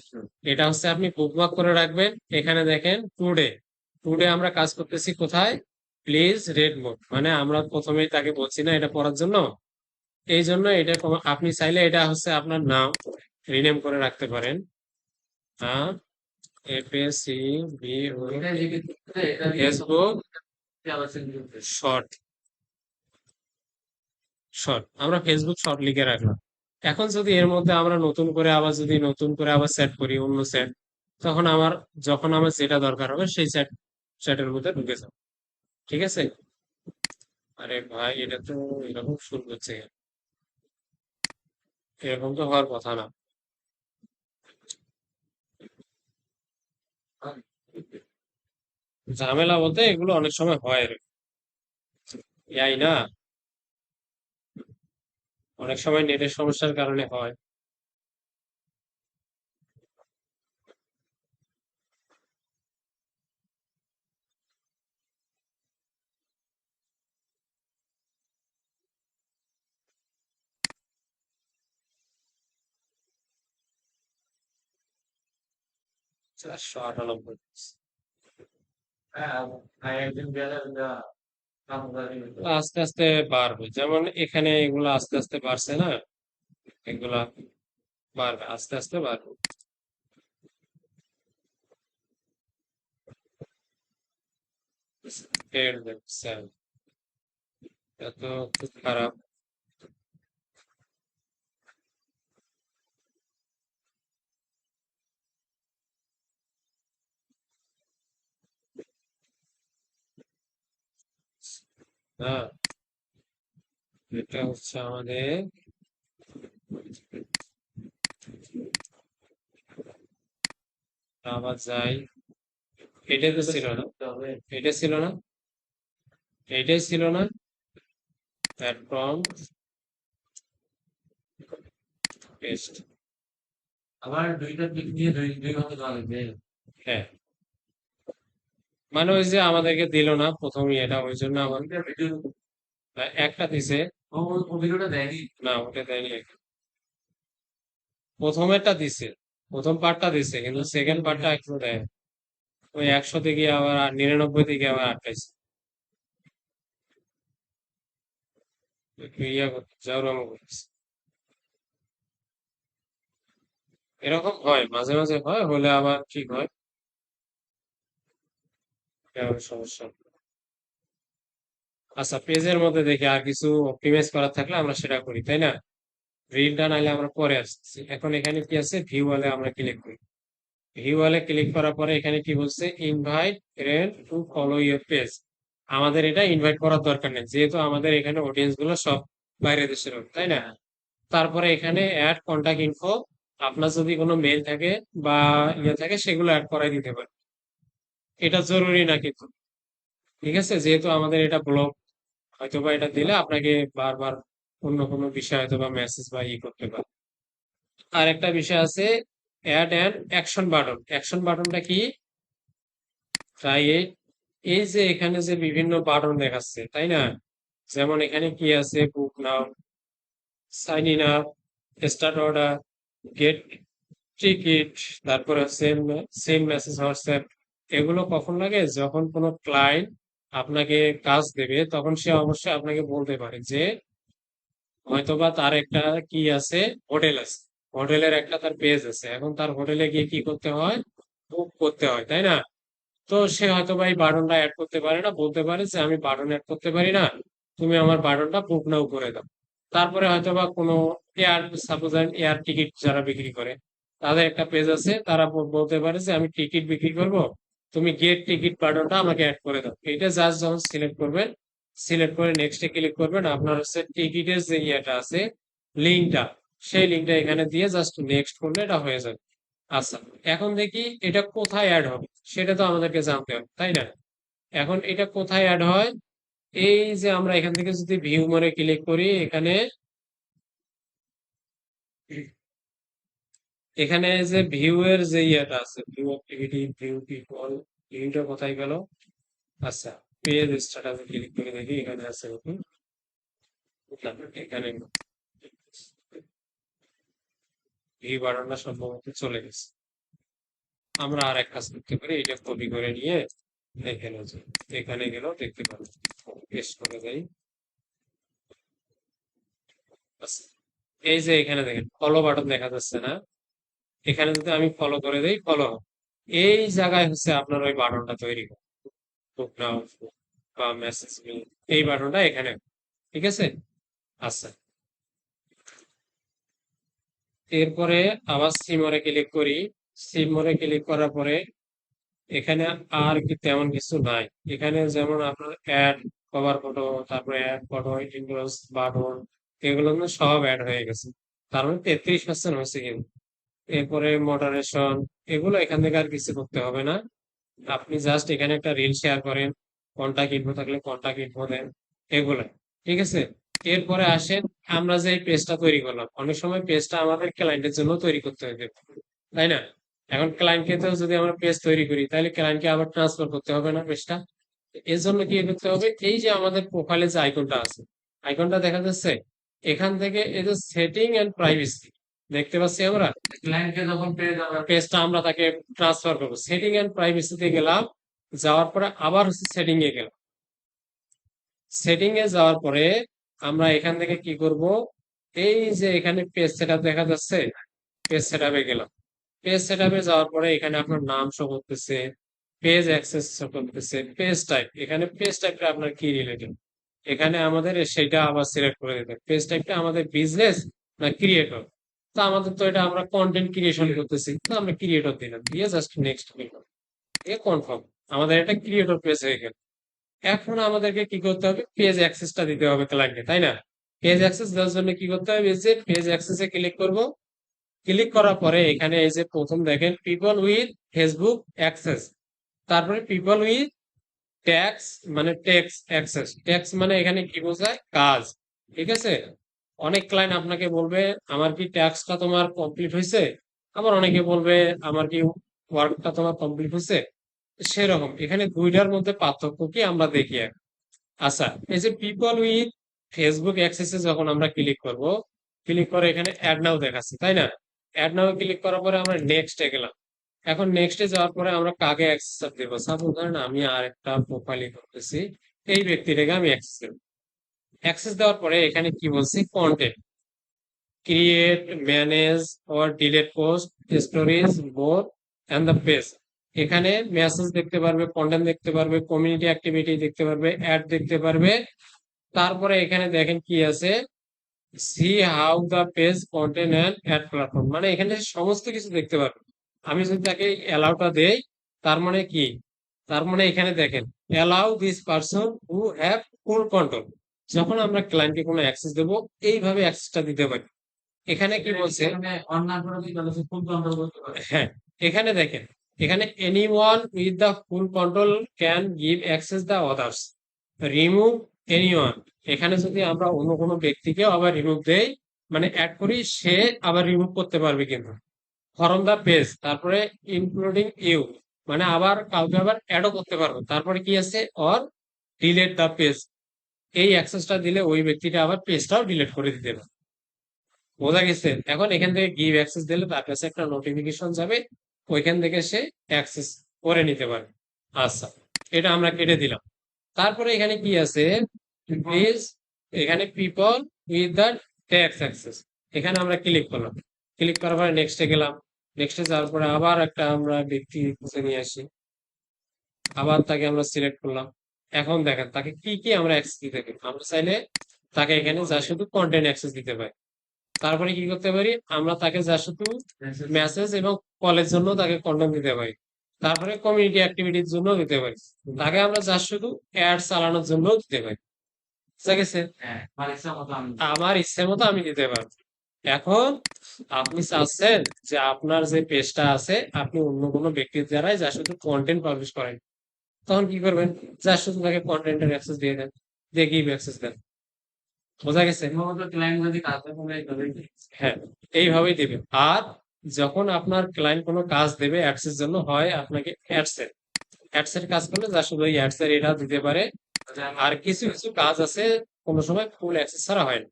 Speaker 1: এটা হচ্ছে আপনি বুকমার্ক করে রাখবেন। এখানে দেখেন টুডে, টুডে আমরা কাজ করতেছি কোথায়, প্লিজ রেড মোড, মানে আমরা প্রথমেই তাকে বলছি না এটা পড়ার জন্য, এই জন্য এটা আপনি চাইলে এটা হচ্ছে আপনার নাম রিনেম করে রাখতে পারেন। হ্যাঁ, এফ এ সি বি ও
Speaker 2: এটা লিখে দিতে এটা লিখে
Speaker 1: ফেসবুক
Speaker 2: আবার সেন্ড করতে
Speaker 1: শর্ট, শর্ট আমরা ফেসবুক শর্ট লিখে রাখলাম। এখন যদি এর মধ্যে আমরা নতুন করে আবার যদি নতুন করে আবার সেট করি অন্য সেট, তখন আমার, যখন আমার যেটা দরকার হবে সেই সেটের মধ্যে ঢুকে যাবে। ঠিক আছে? আরে ভাই এটা তো এরকম শুরু হচ্ছে কেন? এরকম তো হওয়ার কথা না। ঝামেলা বলতে এগুলো অনেক সময় হয় এরকম। এই না, অনেক সময় নেটের সমস্যার কারণে হয়। চারশো আটানব্বই।
Speaker 2: হ্যাঁ, একদিন গেলে কাম করে
Speaker 1: আস্তে আস্তে বাড়বে, যেমন এখানে এগুলো আস্তে আস্তে বাড়ছে না, এগুলা বাড়বে, আস্তে আস্তে বাড়বে। Scared themselves. এটা তো খুব খারাপ। হ্যাঁ, এটা হচ্ছে আমাদের, আবার যাই, এটা তো ছিল না,
Speaker 2: হবে।
Speaker 1: এটা ছিল না, এটাই ছিল না, প্ল্যাটফর্ম টেস্ট।
Speaker 2: আবার দুইটা পিক নিয়ে দুই ভাবে দেওয়া লাগবে।
Speaker 1: হ্যাঁ, মানে ওই যে আমাদেরকে দিল না প্রথমে, এটা ওই জন্য আমার
Speaker 2: দুইটা ভিডিও
Speaker 1: একটা দিছে।
Speaker 2: ও ভিডিওটা দেয়নি।
Speaker 1: না ওটা দেয়নি, প্রথমেরটা দিছে, প্রথম পার্টটা দিছে, কিন্তু সেকেন্ড পার্টটা এখনো দেয়। ওই 100 থেকে আবার 99 থেকে আবার আটকাইছে। একটু ইয়া করতে জাউরামো করতেছে। এরকম হয়, মাঝে মাঝে হয়, হলে আবার ঠিক হয়। এটা আবার সমস্যা। আচ্ছা, পেজের মধ্যে দেখি আর কিছু অপটিমাইজ করার থাকলে আমরা সেটা করি, তাই না? রিলটা নাইলে আমরা পরে আসছি। এখন এখানে কি আছে, ভিউ ওয়ালে আমরা ক্লিক করি। ভিউ ওয়ালে ক্লিক করার পরে এখানে কি বলছে, invite friend to follow your page. আমাদের এটা ইনভাইট করার দরকার নেই, যেহেতু আমাদের এখানে অডিয়েন্স গুলো সব বাইরের দেশের লোক, তাই না? তারপরে এখানে অ্যাড কন্টাক্ট ইনফো, আপনার যদি কোনো মেল থাকে বা ইয়ে থাকে সেগুলো অ্যাড করাই দিতে পারে। এটা জরুরি না কিন্তু, ঠিক আছে? যেহেতু আমাদের এটা ব্লগ, হয়তোবা এটা দিলে আপনাকে বারবার অন্য কোনো বিষয় হয়তোবা মেসেজ বা ই করতে পারে। আর একটা বিষয় আছে, add an action button. Action বাটনটা কি? তাই এই যে এখানে যে বিভিন্ন বাটন দেখাচ্ছে, তাই না? যেমন এখানে কি আছে, book now, sign in up, start order, get ticket, তারপরে হচ্ছে সেম মেসেজ হোয়াটসঅ্যাপ। এগুলো কখন লাগে? যখন কোনো ক্লায়েন্ট আপনাকে কাজ দেবে তখন সে অবশ্যই আপনাকে বলতে পারে যে হয়তোবা তার একটা কি আছে, হোটেল আছে, হোটেলের একটা তার পেজ আছে, এখন তার হোটেলে গিয়ে কি করতে হয়, বুক করতে হয়, তাই না? তো সে হয়তোবা এই বাটনটা অ্যাড করতে পারে না, বলতে পারে যে আমি বাটন অ্যাড করতে পারি না, তুমি আমার বাটনটা বুক নাও করে দাও। তারপরে হয়তোবা কোনো এয়ার, সাপোজ এয়ার টিকিট যারা বিক্রি করে তাদের একটা পেজ আছে, তারা বলতে পারে যে আমি টিকিট বিক্রি করব, তুমি গেট টিকিট বাটনটা আমাকে অ্যাড করে দাও। এটা জাস্ট যখন সিলেক্ট করবেন, সিলেক্ট করে নেক্সটে ক্লিক করবেন, আপনার হচ্ছে টিকিটের যে ইয়েটা আছে, লিঙ্কটা, সেই লিঙ্কটা এখানে দিয়ে জাস্ট নেক্সট করলে এটা হয়ে যাবে। আচ্ছা, এখন দেখি এটা কোথায় অ্যাড হবে, সেটা তো আমাদেরকে জানতে হবে, তাই না? এখন এটা কোথায় অ্যাড হয়, এই যে আমরা এখান থেকে যদি ভিউ মোরে ক্লিক করি, এখানে এখানে যে ভিউ এর যে ইয়েটা আছে, ভিউ অ্যাক্টিভিটি, ভিউ পিপল, ভিউটা কোথায় গেল? আচ্ছা, পেজ স্ট্যাটাসে ক্লিক করে দেখি, এখানে আছে দেখুন। এখানে ভিউ বাটনটা সম্ভবত চলে গেছে। আমরা আর এক কাজ করতে পারি, এটা কপি করে নিয়ে এখানে যে এখানে গেলেও দেখতে পাবো, পেস্ট করে দেই। আচ্ছা, এই যে এখানে দেখেন ফলো বাটন দেখা যাচ্ছে না, এখানে যদি আমি ফলো করে দেই, ফলো, এই জায়গায় হচ্ছে আপনার ওই বাটনটা তৈরি হবে, বুক নাও বা মেসেজ মি, এই বাটনটা এখানে, ঠিক আছে? আচ্ছা, এরপরে আবার সিমরে ক্লিক করি। সিমরে ক্লিক করার পরে এখানে আর কি তেমন কিছু নাই। এখানে যেমন আপনার অ্যাড, কভার ফটো, তারপরে অ্যাড ফটো, ইন্ডোজ বাটন, এগুলো কিন্তু সব অ্যাড হয়ে গেছে। তার মানে 33% হয়েছে কিন্তু। এরপরে মডারেশন, এগুলো এখান থেকে আর কিছু করতে হবে না। আপনি জাস্ট এখানে একটা রিল শেয়ার করেন, কন্টাক্ট ইনফো থাকলে কন্টাক্ট ইনফো দেন, এগুলো, ঠিক আছে? এরপরে আসেন, আমরা যে এই পেজটা তৈরি করলাম, অনেক সময় পেজটা আমাদের ক্লায়েন্টের জন্য তৈরি করতে হবে, তাই না? এখন ক্লায়েন্টকে তো যদি আমরা পেজ তৈরি করি, তাহলে ক্লায়েন্টকে আবার ট্রান্সফার করতে হবে না পেজটা? এর জন্য কি করতে হবে, এই যে আমাদের প্রোফাইলে যে আইকনটা আছে, আইকনটা দেখা যাচ্ছে, এখান থেকে এই যে সেটিং এন্ড প্রাইভেসি দেখতে পাচ্ছি আমরা,
Speaker 2: ক্লায়েন্টকে যখন পেজ আমরা
Speaker 1: পেজটা আমরা তাকে ট্রান্সফার করবো, সেটিং এন্ড প্রাইভেসিতে গেলাম, যাওয়ার পরে আবার হচ্ছে সেটিং এ গেলাম। সেটিং এ যাওয়ার পরে আমরা এখান থেকে কি করব, এই যে এখানে পেজ সেটআপ দেখা যাচ্ছে, পেজ সেটআপে গেলাম। পেজ সেটআপে যাওয়ার পরে এখানে আপনার নাম শো করতেছে, পেজ অ্যাক্সেস শো করতেছে, পেজ টাইপ, এখানে পেজ টাইপটা আপনার কি রিলেটেড, এখানে আমাদের সেটা আবার সিলেক্ট করে দিতে হবে। পেজ টাইপটা আমাদের বিজনেস না ক্রিয়েটর, তো আমাদের তো এটা আমরা কন্টেন্ট ক্রিয়েশন করতেছি, তো আমরা ক্রিয়েটর দিলাম, দিয়ে জাস্ট নেক্সট করলাম, দিয়ে কনফার্ম, আমাদের এটা ক্রিয়েটর পেজ হয়ে গেল। এখন আমাদেরকে কি করতে হবে, পেজ অ্যাক্সেসটা দিতে হবে ক্লায়েন্টকে, তাই না? পেজ অ্যাক্সেস দেওয়ার জন্য কি করতে হবে, এই যে পেজ অ্যাক্সেসে ক্লিক করব। ক্লিক করার পরে এখানে এই যে প্রথম দেখেন পিপল উইথ ফেসবুক অ্যাক্সেস, তারপরে পিপল উইথ ট্যাক্স, মানে ট্যাক্স অ্যাক্সেস, ট্যাক্স মানে এখানে কি বোঝায়, কাজ, ঠিক আছে? অনেক ক্লায়েন্ট আপনাকে বলবে আমার কি ট্যাক্সটা তোমার কমপ্লিট হয়েছে, আবার অনেকে বলবে আমার কি ওয়ার্কটা তোমার কমপ্লিট হয়েছে। সেরকম এখানে দুইটার মধ্যে পার্থক্য কি আমরা দেখি এখন। আচ্ছা, এই যে পিপল উইথ ফেসবুক অ্যাক্সেসে যখন আমরা ক্লিক করব, ক্লিক করে এখানে অ্যাড নাও দেখাচ্ছে, তাই না? অ্যাড নাও ক্লিক করার পরে আমরা নেক্সটে গেলাম। এখন নেক্সটে যাওয়ার পরে আমরা কাকে অ্যাক্সেস দেব, সাপোজ ধরেন আমি আর একটা প্রোফাইল করতেছি, এই ব্যক্তিটাকে আমি অ্যাক্সেস দেব। অ্যাক্সেস দেওয়ার পরে এখানে কি বলছি, content create, manage or delete post, stories, both, and the page. এখানে মেসেজ দেখতে পারবে, কন্টেন্ট দেখতে পারবে, কমিউনিটি অ্যাক্টিভিটি দেখতে পারবে, অ্যাড দেখতে পারবে। তারপরে এখানে দেখেন কি আছে, see how the page content and add platform, মানে এখানে সমস্ত কিছু দেখতে পারবে। আমি যদি তাকে অ্যালাউটা দেই, তার মানে কি, তার মানে এখানে দেখেন allow this person who have full control. যখন আমরা ক্লায়েন্টকে কোনো অ্যাক্সেস দেবো, এইভাবে অ্যাক্সেসটা দিতে পারি। এখানে কি বলছে,
Speaker 2: এখানে অন্যান্য করে দিতে পারলে ফুল কন্ট্রোল করতে পারে।
Speaker 1: হ্যাঁ, এখানে দেখেন, এখানে anyone with the full control can give access the others, remove anyone. এখানে যদি আমরা অন্য কোনো ব্যক্তিকে আবার রিমুভ দেই, মানে অ্যাড করি, সে আবার রিমুভ করতে পারবে কিন্তু ফরম দ্য পেজ, তারপরে ইনক্লুডিং ইউ, মানে আবার কাউকে আবার অ্যাডও করতে পারবে। তারপরে কি আছে, অর ডিলেট দ্য পেজ, এই অ্যাক্সেসটা দিলে ওই ব্যক্তিটা আবার পেজটাও ডিলিট করে দিতে পারে। বোঝা গেছে? এখন এখান থেকে গিভ অ্যাক্সেস দিলে তার কাছে একটা নোটিফিকেশন যাবে, ওইখান থেকে সে অ্যাক্সেস করে নিতে পারে। আচ্ছা, এটা আমরা কেটে দিলাম। তারপরে এখানে কি আছে, প্লিজ, এখানে people with the tax access, এখানে আমরা ক্লিক করলাম। ক্লিক করার পরে নেক্সটে গেলাম। নেক্সটে যাওয়ার পরে আবার একটা আমরা ব্যক্তি খুঁজে নিয়ে আসি, আবার তাকে আমরা সিলেক্ট করলাম। এখন দেখেন তাকে কি কি আমরা অ্যাক্সেস দিতে পারি। আমরা চাইলে তাকে এখানে যা শুধু কন্টেন্ট অ্যাক্সেস দিতে পারি। তারপরে কি করতে পারি, আমরা তাকে যা শুধু মেসেজ এবং কলের জন্য তাকে কন্টেন্ট দিতে পারি। তারপরে কমিউনিটি অ্যাক্টিভিটির জন্য দিতে পারি। তাকে আমরা যা শুধু অ্যাড চালানোর জন্য দিতে পারি। বুঝা গেছে?
Speaker 2: হ্যাঁ, আমার ইচ্ছা মতো আমি
Speaker 1: আমার ইচ্ছে মতো আমি দিতে পারবো। এখন আপনি চাচ্ছেন যে আপনার যে পেজটা আছে, আপনি অন্য কোনো ব্যক্তির দ্বারাই যা শুধু কন্টেন্ট পাবলিশ করেন, তখন কি করবেন, যা শুধু তাকে কন্টেন্টের অ্যাক্সেস দিয়ে দেন, দিয়ে গিভ অ্যাক্সেস দেন। বোঝা গেছে?
Speaker 2: সম্ভবত ক্লায়েন্ট যদি কাজটা করে তবে
Speaker 1: হ্যাঁ, এইভাবেই দিবে। আর যখন আপনার ক্লায়েন্ট কোনো কাজ দেবে অ্যাডস এর জন্য, হয় আপনাকে অ্যাডস এর কাজ করলে যা শুধু ওই অ্যাডস এর এটা দিতে পারে। আর কিছু কিছু কাজ আছে কোনো সময় ফুল অ্যাক্সেস ছাড়া হয় না,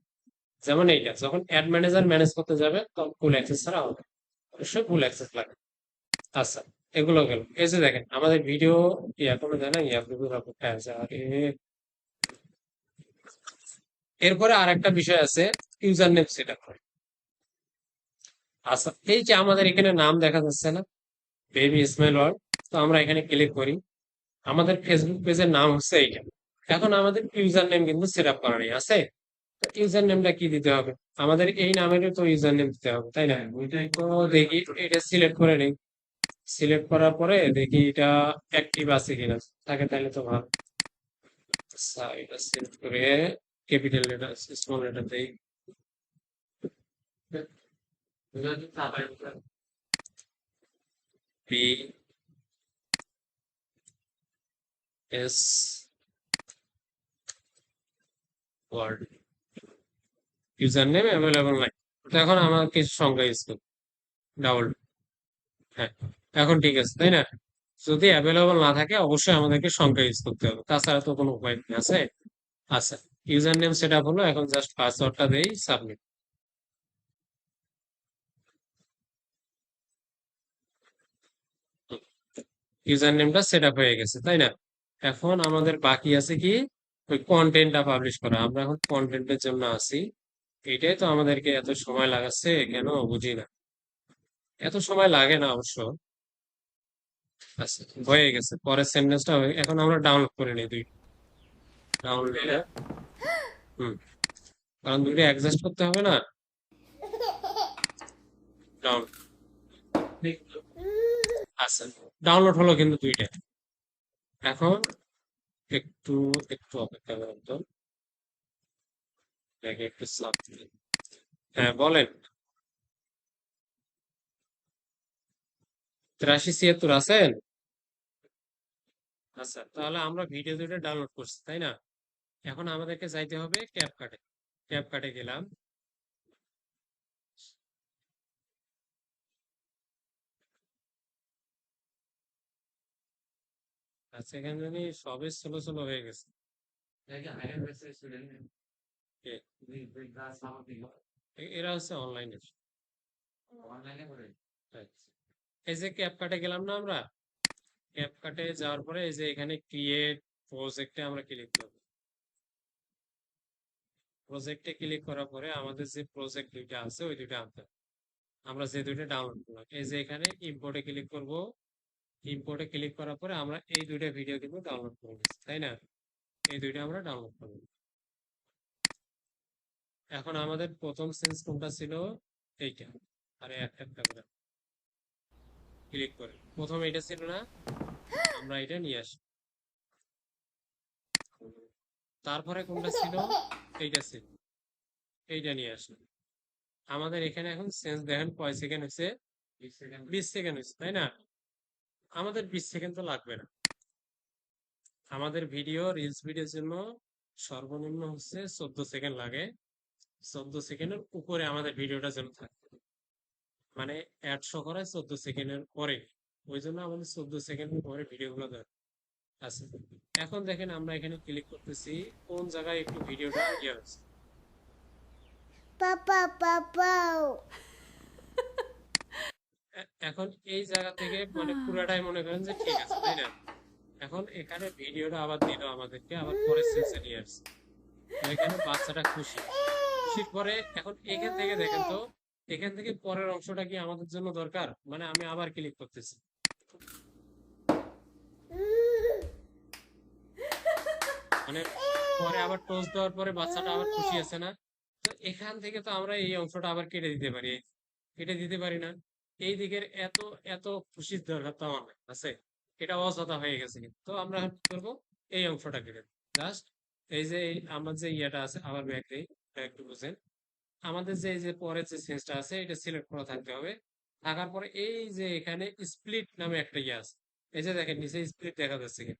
Speaker 1: যেমন এইটা, যখন অ্যাড ম্যানেজার ম্যানেজ করতে যাবে তখন ফুল অ্যাক্সেস ছাড়া হবে, অবশ্যই ফুল অ্যাক্সেস লাগে। আচ্ছা, এগুলো গেল। এই যে দেখেন আমাদের ভিডিও এখনো দেয় না, আছে। আরে, এরপরে আর একটা বিষয় আছে, ইউজার নেম সেট আপ। আচ্ছা, এই যে আমাদের এখানে নাম দেখা যাচ্ছে না, বেবি ইসমাইল ওয়ার্ল্ড, তো আমরা এখানে ক্লিক করি। আমাদের ফেসবুক পেজের নাম হচ্ছে এইটা। এখন আমাদের ইউজার নেম কিন্তু সেট আপ করা নেই, আছে? ইউজার নেমটা কি দিতে হবে, আমাদের এই নামেরও তো ইউজার নেম দিতে হবে, তাই না?
Speaker 2: ওইটাই
Speaker 1: তো দেখি এটা সিলেক্ট করে নেই। সিলেক্ট করার পরে দেখি এটা অ্যাক্টিভ আছে কিনা, থাকে তাহলে তো ভালো। আচ্ছা, এটা সিলেক্ট করে ক্যাপিটাল লেটার স্মল লেটার দেই,
Speaker 2: ওইটা যদি তারপরে
Speaker 1: P S word, user name available নাই। তো এখন আমার কিছু সংখ্যা ইউজ করি, ডাবল, হ্যাঁ, এখন ঠিক আছে, তাই না? যদি অ্যাভেলেবল না থাকে অবশ্যই আমাদেরকে সংখ্যা ইউজ করতে হবে, তাছাড়া তো কোনো উপায় নেই, আছে? আচ্ছা, ইউজার নেম সেট আপ হলো, এখন জাস্ট পাসওয়ার্ডটা দেই, সাবমিট। ইউজার নেমটা সেট আপ হয়ে গেছে, তাই না? এখন আমাদের বাকি আছে কি, ওই কন্টেন্টটা পাবলিশ করা। আমরা এখন কন্টেন্টের জন্য আছি, এটাই তো আমাদেরকে এত সময় লাগাচ্ছে কেন বুঝি না। এত সময় লাগে না অবশ্য। আচ্ছা, হয়ে গেছে, পরের সেন্টেন্সটা হয়ে, এখন আমরা ডাউনলোড করে নিই দুই, ডাউনলোড, হুম, কারণ দুইটা অ্যাডজাস্ট করতে হবে না। ডাউনলোড, আচ্ছা, ডাউনলোড হলো কিন্তু দুইটা। এখন একটু একটু অপেক্ষা করেন তো, দেখে একটু চাপ দিই। হ্যাঁ, বলেন। 83 76 আছেন? আচ্ছা, তাহলে আমরা ভিডিও দুটো ডাউনলোড করছি, তাই না? এখন আমাদেরকে যাইতে হবে ক্যাপকাটে। ক্যাপকাটে গেলাম। আচ্ছা, এখানে জানি সবে স্লো স্লো হয়ে গেছে।
Speaker 2: দেখে হায়ার বেসে স্টুডেন্ট
Speaker 1: এ-
Speaker 2: দুই ক্লাস আমাদের
Speaker 1: এরা হচ্ছে অনলাইনে।
Speaker 2: অনলাইনে করে
Speaker 1: এই যে ক্যাপকাটে গেলাম না আমরা, ক্যাপকাটে যাওয়ার পরে এই যে এখানে ক্রিয়েট প্রজেক্টে আমরা ক্লিক করব। প্রজেক্টে ক্লিক করার পরে আমাদের যে প্রজেক্ট দুইটা আছে ওই দুইটা আনতে হবে। আমরা যে দুইটা ডাউনলোড করলাম, এই যে এখানে ইম্পোর্টে ক্লিক করব, ইম্পোর্টে ক্লিক করার পরে আমরা এই দুইটা ভিডিও কিন্তু ডাউনলোড করে নিচ্ছি, তাই না? এই দুইটা আমরা ডাউনলোড করব। এখন আমাদের প্রথম সেন্স কোনটা ছিল? এইটা। আরে একটা একটা করে ক্লিক করে প্রথম এইটা ছিল না, আমরা এটা নিয়ে আসি। তারপরে কোনটা ছিল? এইটা ছিল, এইটা নিয়ে আসি। আমাদের এখানে এখন সেন্স দেখেন কয় সেকেন্ড হচ্ছে?
Speaker 2: 20 সেকেন্ড।
Speaker 1: 20 সেকেন্ড হচ্ছে, তাই না? আমাদের 20 সেকেন্ড তো লাগবে না। আমাদের ভিডিও রিলস ভিডিওর জন্য সর্বনিম্ন হচ্ছে 14 সেকেন্ড লাগে। 14 সেকেন্ডের উপরে আমাদের ভিডিওটা যেন থাকে, মানে অ্যাড শো করায় 14 সেকেন্ডের পরে। ওই জন্য আমাদের 14 সেকেন্ডের পরে ভিডিওগুলো দরকার আছে। এখন দেখেন আমরা এখানে ক্লিক করতেছি, কোন জায়গায় একটু ভিডিওটা ইয়ে হচ্ছে।
Speaker 3: Papa, papa.
Speaker 1: এখন এই জায়গা থেকে মানে পুরাটাই মনে করেন যে ঠিক আছে, তাই না? এখন এখানে ভিডিওটা আবার দিল আমাদেরকে, আবার পরে সেন্সে নিয়ে আসছে। তো এখানে বাচ্চাটা খুশি। খুশির পরে এখন এখান থেকে দেখেন তো, এখান থেকে পরের অংশটা কি আমাদের জন্য দরকার? মানে আমি আবার ক্লিক করতেছি, মানে পরে আবার টোস্ট দেওয়ার পরে বাচ্চাটা আবার খুশি আছে না? তো এখান থেকে তো আমরা এই অংশটা আবার কেটে দিতে পারি, কেটে দিতে পারি না? এই দিকের এত এত খুশির দরকার তো আমার নাই, আছে? এটা অযথা হয়ে গেছে। তো আমরা কি করবো? এই অংশটা কেটে জাস্ট এই যে আমার যে ইয়েটা আছে, আবার ব্যাক দেই, এটা একটু বুঝেন। আমাদের যে এই যে পরের যে সেন্সটা আছে এটা সিলেক্ট করা থাকতে হবে। থাকার পরে এই যে এখানে স্প্লিট নামে একটা ইয়ে আছে, এই যে দেখেন নিচে স্প্লিট দেখা যাচ্ছে কি?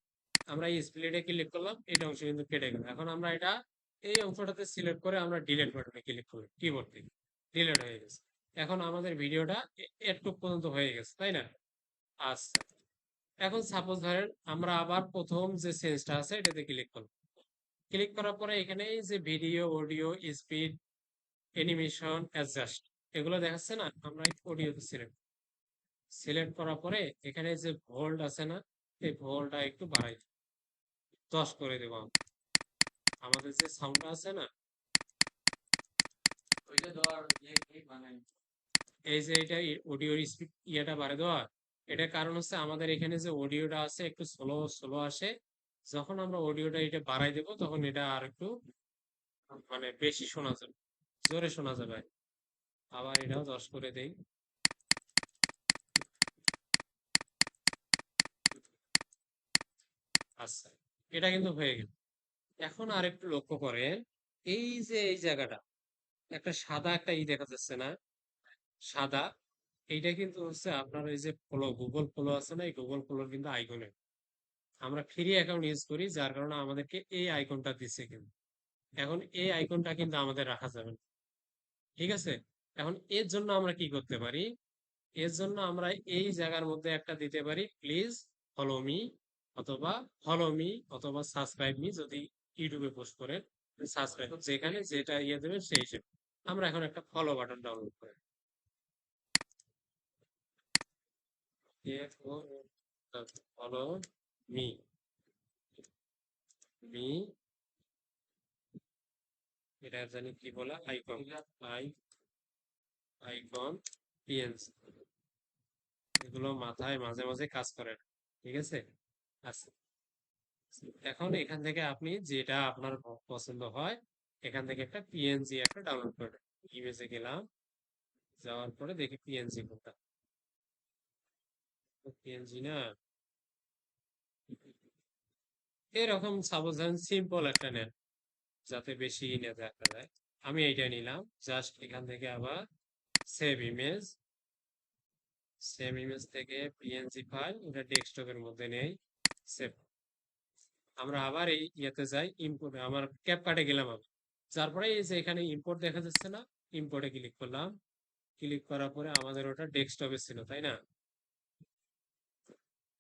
Speaker 1: আমরা এই স্প্লিটে ক্লিক করলাম, এটা অংশ কিন্তু কেটে গেল। এখন আমরা এটা এই অংশটাতে সিলেক্ট করে আমরা ডিলিট বাটনে ক্লিক করি, কিবোর্ড থেকে ডিলিট হয়ে গেছে। এখন আমাদের ভিডিওটা এটুক পর্যন্ত হয়ে গেছে, তাই না? আচ্ছা, এখন সাপোজ ধরেন আমরা আবার প্রথম যে সেন্সটা আছে এটাতে ক্লিক করলাম। ক্লিক করার পরে এখানে এই যে video, audio, speed, animation, adjust, এগুলো দেখাচ্ছে না? আমরা অডিওতে সিলেক্ট সিলেক্ট করার পরে এখানে যে ভোল্ট আছে না, এই ভোল্টটা একটু বাড়াই 10 করে দেবো আমরা। আমাদের যে সাউন্ডটা আছে না,
Speaker 2: ওইটা দেওয়ার ইয়ে কি মানে
Speaker 1: এই যে এটা অডিওর স্পিড ইয়েটা বাড়ে দেওয়া, এটার কারণ হচ্ছে আমাদের এখানে যে অডিওটা আছে একটু স্লো স্লো আসে। যখন আমরা অডিওটা এটা বাড়াই দেবো তখন এটা আর একটু মানে বেশি শোনা যাবে, জোরে শোনা যাবে। আবার এটাও 10 করে দেই। আচ্ছা, এটা কিন্তু হয়ে গেল। এখন আর একটু লক্ষ্য করেন, এই যে এই জায়গাটা একটা সাদা একটা দেখা যাচ্ছে না? সাদা, এইটা কিন্তু হচ্ছে আপনার ওই যে ফলো, গুগল ফলো আছে না, এই গুগল ফলোর কিন্তু আইকনে আমরা ফ্রি অ্যাকাউন্ট ইউজ করি, যার কারণে আমাদেরকে এই আইকনটা দিচ্ছে কিন্তু। এখন এই আইকনটা কিন্তু আমাদের রাখা যাবে না, ঠিক আছে? এখন এর জন্য আমরা কি করতে পারি? এর জন্য আমরা এই জায়গার মধ্যে একটা দিতে পারি, প্লিজ ফলো মি, অথবা ফলো মি, অথবা সাবস্ক্রাইব মি। যদি ইউটিউবে পোস্ট করেন সাবস্ক্রাইব, যেখানে যেটা ইয়ে দেবেন সেই হিসেবে আমরা এখন একটা ফলো বাটন ডাউনলোড করি। ফলো মি, মি, এটা জানি কি বলে, আইকন, আই আইকন, পিএনজি, এগুলো মাথায় মাঝে মাঝে কাজ করে না, ঠিক আছে? আচ্ছা, এখন এখান থেকে আপনি যেটা আপনার পছন্দ হয় এখান থেকে একটা পিএনজি একটা ডাউনলোড করে ইমেজে গেলাম, যাওয়ার পরে দেখি পিএনজি কোনটা। পিএনজি না, এরকম সাপোজ সিম্পল একটা নেন, যাতে বেশি না দেখা যায়। আমি এইটা নিলাম, জাস্ট এখান থেকে আবার সেভ ইমেজ, সেভ ইমেজ থেকে পিএনজি ফাইল এটা ডেস্কটপের মধ্যে নেই, সেভ। আমরা আবার এই ইয়েতে যাই, ইম্পোর্টে, আমার ক্যাপকাটে গেলাম আমি। তারপরে এই যে এখানে ইম্পোর্ট দেখা যাচ্ছে না, ইম্পোর্টে ক্লিক করলাম। ক্লিক করার পরে আমাদের ওটা ডেস্কটপে ছিল, তাই না?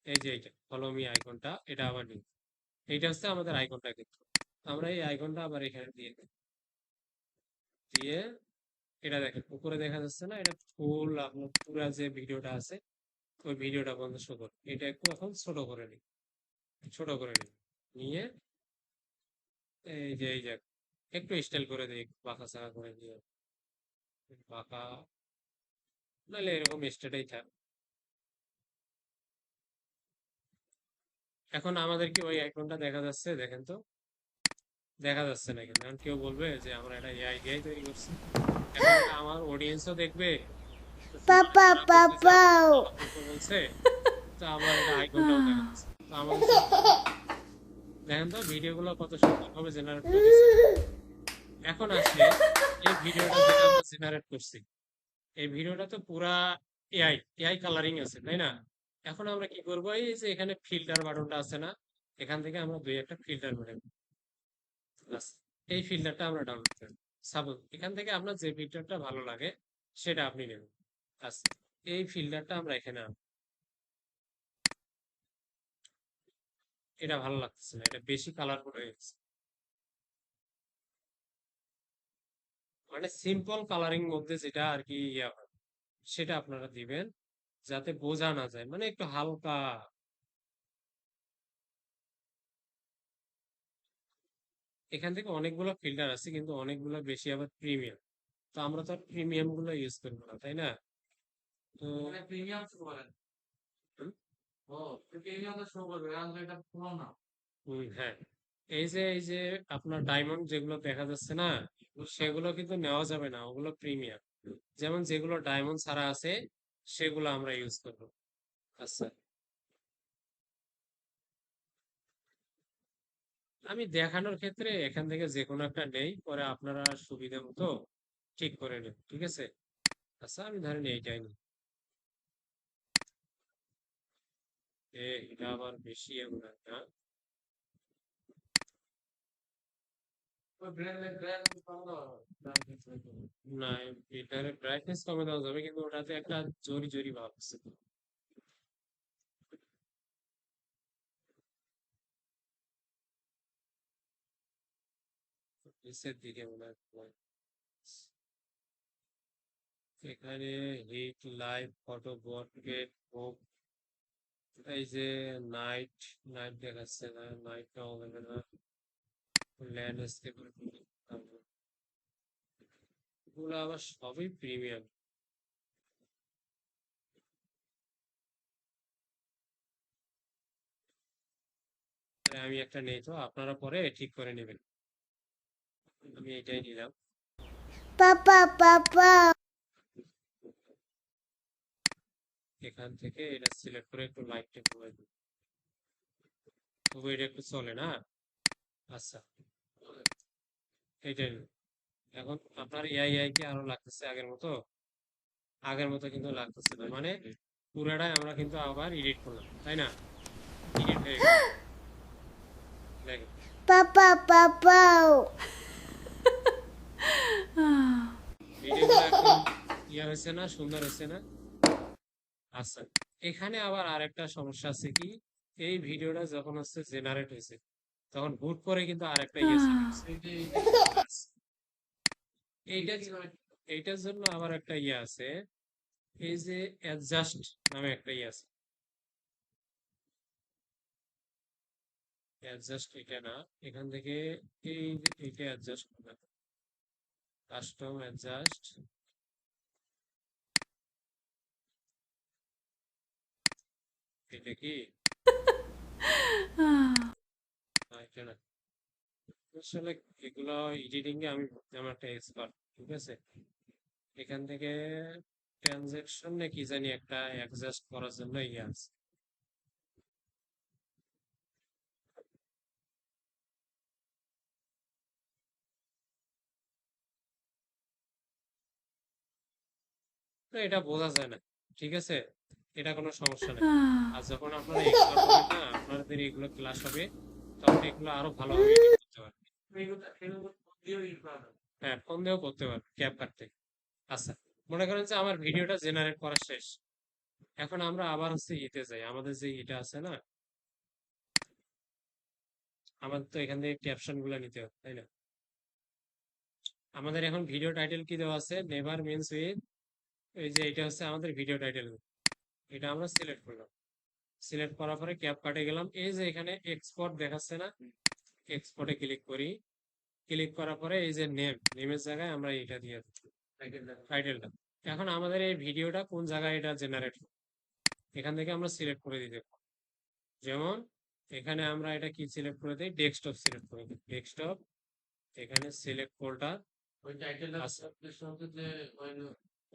Speaker 1: এই যে এইটা ফলো মি আইকনটা, এটা আবার নিই। এইটা হচ্ছে আমাদের আইকনটা কিন্তু। আমরা এই আইকনটা আবার এখানে দিয়ে দিই। দিয়ে এটা দেখেন উপরে দেখা যাচ্ছে না, এটা ফুল আপনার পুরা যে ভিডিওটা আছে ওই ভিডিওটা বন্ধ শো করে। এটা একটু এখন ছোট করে নিই, ছোট করে নিই। নিয়ে এই যে একটু স্টাইল করে দিই, একটু বাঁকা চাকা করে দিয়ে, বাঁকা, নাহলে এরকম স্টেটাই থাক। এখন আমাদের কি ওই আইকনটা দেখা যাচ্ছে? দেখেন তো, দেখা যাচ্ছে না কিন্তু। এখন কেউ বলবে যে আমরা এটা এআই দিয়েই তৈরি করছি। এখন এটা আমার অডিয়েন্সও দেখবে, মানে
Speaker 3: Papa,
Speaker 1: তারা বলবে যে
Speaker 3: papa.
Speaker 1: আমাদের ভালো করতে বলছে, তো আমার এটা আইকনটাও দেখা যাচ্ছে। তো আমাদের জন্য দেখেন তো ভিডিওগুলো কত সুন্দরভাবে জেনারেট করে দিয়েছে। এখন আসে এই ভিডিওটা যেটা আমরা জেনারেট করছি, এই ভিডিওটা তো পুরা এআই এআই কালারিং আছে, তাই না? এখন আমরা কি করবো, এই যে এখানে ফিল্টার বাটনটা আছে না, এখান থেকে আমরা দুই একটা ফিল্টার মেরে নেবো। ব্যাস, এই ফিল্টারটা আমরা ডাউনলোড করব। সাপোজ এখান থেকে আপনার যে ফিল্টারটা ভালো লাগে সেটা আপনি নেবেন। ব্যাস, এই ফিল্টারটা আমরা এখানে আনবো। এটা ভালো লাগতেছে না, এটা বেশি কালারফুল হয়ে গেছে। মানে সিম্পল কালারিং মধ্যে যেটা আর কি ইয়া হয়, সেটা আপনারা দিবেন, যাতে বোঝা না যায়, মানে একটু হালকা। এখান থেকে অনেকগুলো ফিল্টার আছে, কিন্তু অনেকগুলো বেশি আবার প্রিমিয়াম। তো আমরা তো প্রিমিয়াম গুলো ইউজ করবো না, তাই না? তো
Speaker 2: মানে প্রিমিয়াম শো করে।
Speaker 1: হুম,
Speaker 2: ও, প্রিমিয়াম তো শো করবে, কারণ তো এটা পুরো না।
Speaker 1: হ্যাঁ, এই যে আপনার ডায়মন্ড যেগুলো দেখা যাচ্ছে না, সেগুলো কিন্তু নেওয়া যাবে না, ওগুলো প্রিমিয়াম। যেমন যেগুলো ডায়মন্ড ছাড়া আছে সেগুলো আমরা ইউজ করবো। আচ্ছা, আমি দেখানোর ক্ষেত্রে এখান থেকে যে কোনো একটা নেই, পরে আপনারা সুবিধা মতো ঠিক করে নেন, ঠিক আছে? আচ্ছা, আমি ধরেন এইটাই নিই। এটা আবার বেশি এমন না।
Speaker 2: ওই ব্র্যান্ড ব্র্যান্ড ভালো
Speaker 1: না, এটার ব্রাইটনেস কমে দেওয়া যাবে, কিন্তু ওটাতে একটা জরি জরি ভাব আছে। নিচের দিকে মনে হয় এখানে hit live photo portrait home, এই যে নাইট, নাইট দেখাচ্ছে না, নাইটটা হবে না, ল্যান্ডস্কেপ এগুলো আবার সবই প্রিমিয়াম। আমি একটা নেই, তো আপনারা পরে ঠিক করে নেবেন। আমি এটাই নিলাম।
Speaker 3: Papa, papa.
Speaker 1: এখান থেকে এটা সিলেক্ট করে একটু লাইটটা কমাই দিই, তবু এটা একটু চলে না। আচ্ছা, এইটাই নিলাম। এখন আপনার এআই এআই কি আরো লাগতেছে আগের মতো? আগের মতো কিন্তু লাগতেছে না, মানে পুরাটাই আমরা কিন্তু আবার এডিট করলাম, তাই না? এডিট হয়ে গেছে, দেখেন
Speaker 3: Papa, papa.
Speaker 1: ভিডিওগুলো একদম ইয়া হয়েছে না, সুন্দর হয়েছে না? আচ্ছা, এখানে আবার আরেকটা সমস্যা আছে কি, এই ভিডিওটা যখন হচ্ছে জেনারেট হয়েছে, তখন হুট করে কিন্তু আরেকটা ইয়ে চলে গেছে। এইটা এইটার জন্য আবার একটা ইয়ে আছে, এই যে অ্যাডজাস্ট নামে একটা ইয়ে আছে। অ্যাডজাস্ট এটা না, এখান থেকে এই যে এইটা অ্যাডজাস্ট করবে, কাস্টম অ্যাডজাস্ট, এটা কি? না, এটা না। আসলে এগুলো এডিটিং এ আমি তেমন একটা এক্সপার্ট, ঠিক আছে? এখান থেকে ট্রানজেকশন না কি জানি একটা অ্যাডজাস্ট করার জন্য ইয়ে আছে। তো এটা বোঝা যায় না, ঠিক আছে? এটা কোনো সমস্যা নেই। আর যখন আপনারা এক্সপার্ট হবেন না, আপনাদের এগুলো ক্লাস হবে, তখন এগুলো আরো ভালোভাবে এডিট করতে পারবেন।
Speaker 2: এগুলো দিয়েও ইউজ করা যায়।
Speaker 1: হ্যাঁ, ফোন দিয়েও করতে পারবেন ক্যাপ কাটতে। আচ্ছা, মনে করেন যে আমার ভিডিওটা জেনারেট করা শেষ। এখন আমরা আবার হচ্ছে ইতে যাই, আমাদের যে এটা আছে না, আমাদের তো এখান থেকে ক্যাপশন গুলো নিতে হবে, তাই না? আমাদের এখন ভিডিও টাইটেল কি দেওয়া আছে? নেভার মিন্স উইথ, এই যে এটা হচ্ছে আমাদের ভিডিও টাইটেল। এটা আমরা সিলেক্ট করলাম, সিলেক্ট করার পরে ক্যাপ কাটে গেলাম, এই যে এখানে এক্সপোর্ট দেখাচ্ছে না, এক্সপোর্টে ক্লিক করি। ক্লিক করার পরে এই যে নেমের জায়গায় আমরা এটা দিয়ে দিচ্ছি, টাইটেলটা। এখন আমাদের এই ভিডিওটা কোন জায়গায় এটা জেনারেট, এখান থেকে আমরা সিলেক্ট করে দিতে পারি। যেমন এখানে আমরা এটা কি সিলেক্ট করে দিই, ডেস্কটপ সিলেক্ট করে দিই, ডেস্কটপ। এখানে সিলেক্ট ফোল্ডার
Speaker 2: ওই টাইটেলটা
Speaker 1: আছে,
Speaker 2: হচ্ছে যে ওই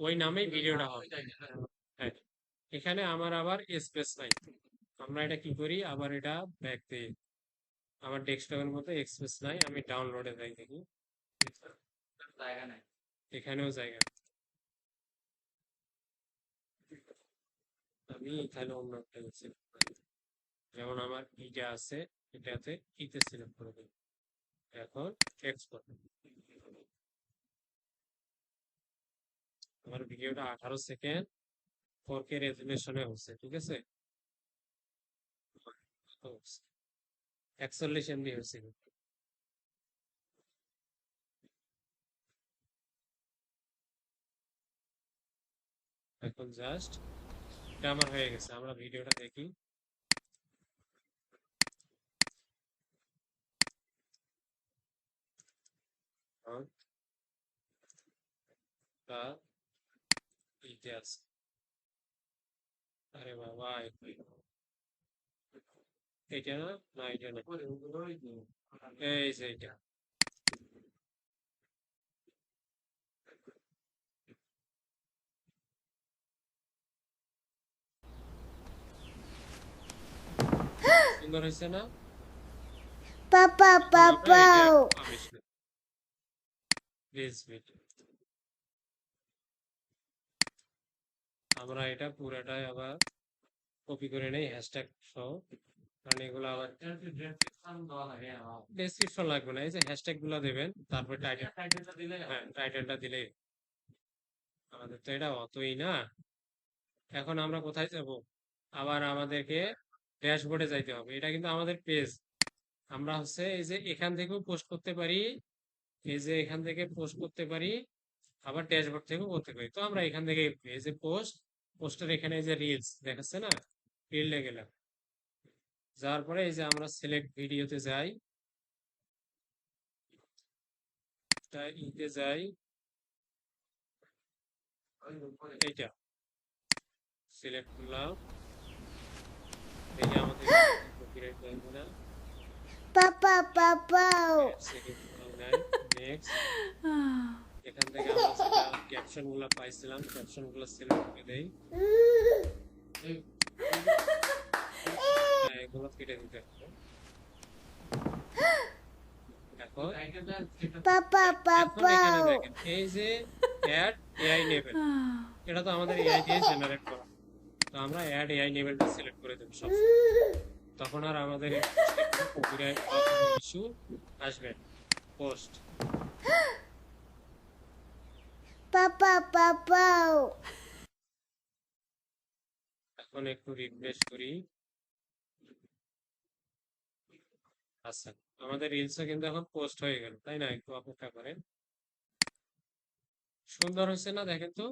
Speaker 1: ওই নামেই ভিডিওটা
Speaker 2: ওই
Speaker 1: হবে।
Speaker 2: টাইটেলটা
Speaker 1: হ্যাঁ, এখানে আমার আবার স্পেস নাই, আমরা এটা কি করি, আবার এটা ব্যাক দিই। আমার ডেস্কটপের মধ্যে স্পেস নাই, আমি ডাউনলোডে যাই দেখি,
Speaker 2: জায়গা নাই।
Speaker 1: এখানেও জায়গা নেই। আমি তাহলে অন্য একটা সিলেক্ট করে দিই। যেমন আমার ইটা আছে, এটাতে ইতে সিলেক্ট করে দিই। এখন এক্সপোর্ট। আমার ভিডিওটা 18 সেকেন্ড 4K রেজুলেশনে হচ্ছে, ঠিক আছে, 41 MB হয়েছে। এখন জাস্ট এটা আমার হয়ে গেছে, আমরা ভিডিওটা দেখি। তা ইতে আছে, আরে বাবা এটা না, না এটা না,
Speaker 2: ওই ওগুলোই তো।
Speaker 1: এই যে এটা। সুন্দর হয়েছে না?
Speaker 3: Papa,
Speaker 1: এখন আমরা এটা
Speaker 3: papa.
Speaker 1: পাবলিশ করি, প্লিজ ভিডিও। আমরা এটা পুরাটাই আবার কপি করে নেই হ্যাশট্যাগ সহ, কারণ এগুলো আবার
Speaker 2: এর কি ডেসক্রিপশন দেওয়া লাগে আমার।
Speaker 1: ডেসক্রিপশন লাগবে না, এই যে হ্যাশট্যাগ গুলো দেবেন, তারপর টাইটেল,
Speaker 2: টাইটেলটা দিলে
Speaker 1: হ্যাঁ টাইটেলটা দিলেই। আমাদের তো এটা অতই না। এখন আমরা কোথায় যাব, আবার আমাদেরকে ড্যাশবোর্ডে যাইতে হবে, এটা কিন্তু আমাদের পেজ। আমরা হচ্ছে এই যে এখান থেকেও পোস্ট করতে পারি, এই যে এখান থেকে পোস্ট করতে পারি, আবার ড্যাশবোর্ড থেকেও করতে পারি। তো আমরা এখান থেকে এই যে পোস্টের এখানে এই যে রিলস দেখাচ্ছে না, রিলে গেলাম, যাওয়ার পরে এই যে আমরা সিলেক্ট ভিডিওতে যাই, ইতে যাই,
Speaker 2: ওই উপরে
Speaker 1: এইটা সিলেক্ট করলাম, দেখি আমাদের কপিরাইট দেয় কিনা।
Speaker 3: Papa, papa.
Speaker 1: নেক্সট, এখান থেকে আমরা যেটা ক্যাপশন গুলা পাইছিলাম, ক্যাপশন গুলো সিলেক্ট করে দেই,
Speaker 2: এই
Speaker 1: হ্যাঁ, এগুলো কেটে দিতে হবে। এখন
Speaker 2: টাইটেলটা যেটা
Speaker 3: Papa,
Speaker 1: এখন এখানে
Speaker 3: papa.
Speaker 1: দেখেন এই যে অ্যাড এআই লেভেল, এটা তো আমাদের এআই দিয়ে জেনারেট করা, তো আমরা অ্যাড এআই লেভেলটা সিলেক্ট করে দেব সব, তখন আর আমাদের এই পোস্টে কোনো কপিরাইট বা কোনো ইস্যু আসবে না। Post
Speaker 3: Papa, papa.
Speaker 1: এখন একটু রিফ্রেশ করি। আচ্ছা, আমাদের রিলসও কিন্তু এখন পোস্ট হয়ে গেল, তাই না? একটু অপেক্ষা করেন। সুন্দর হয়েছে না দেখেন তো,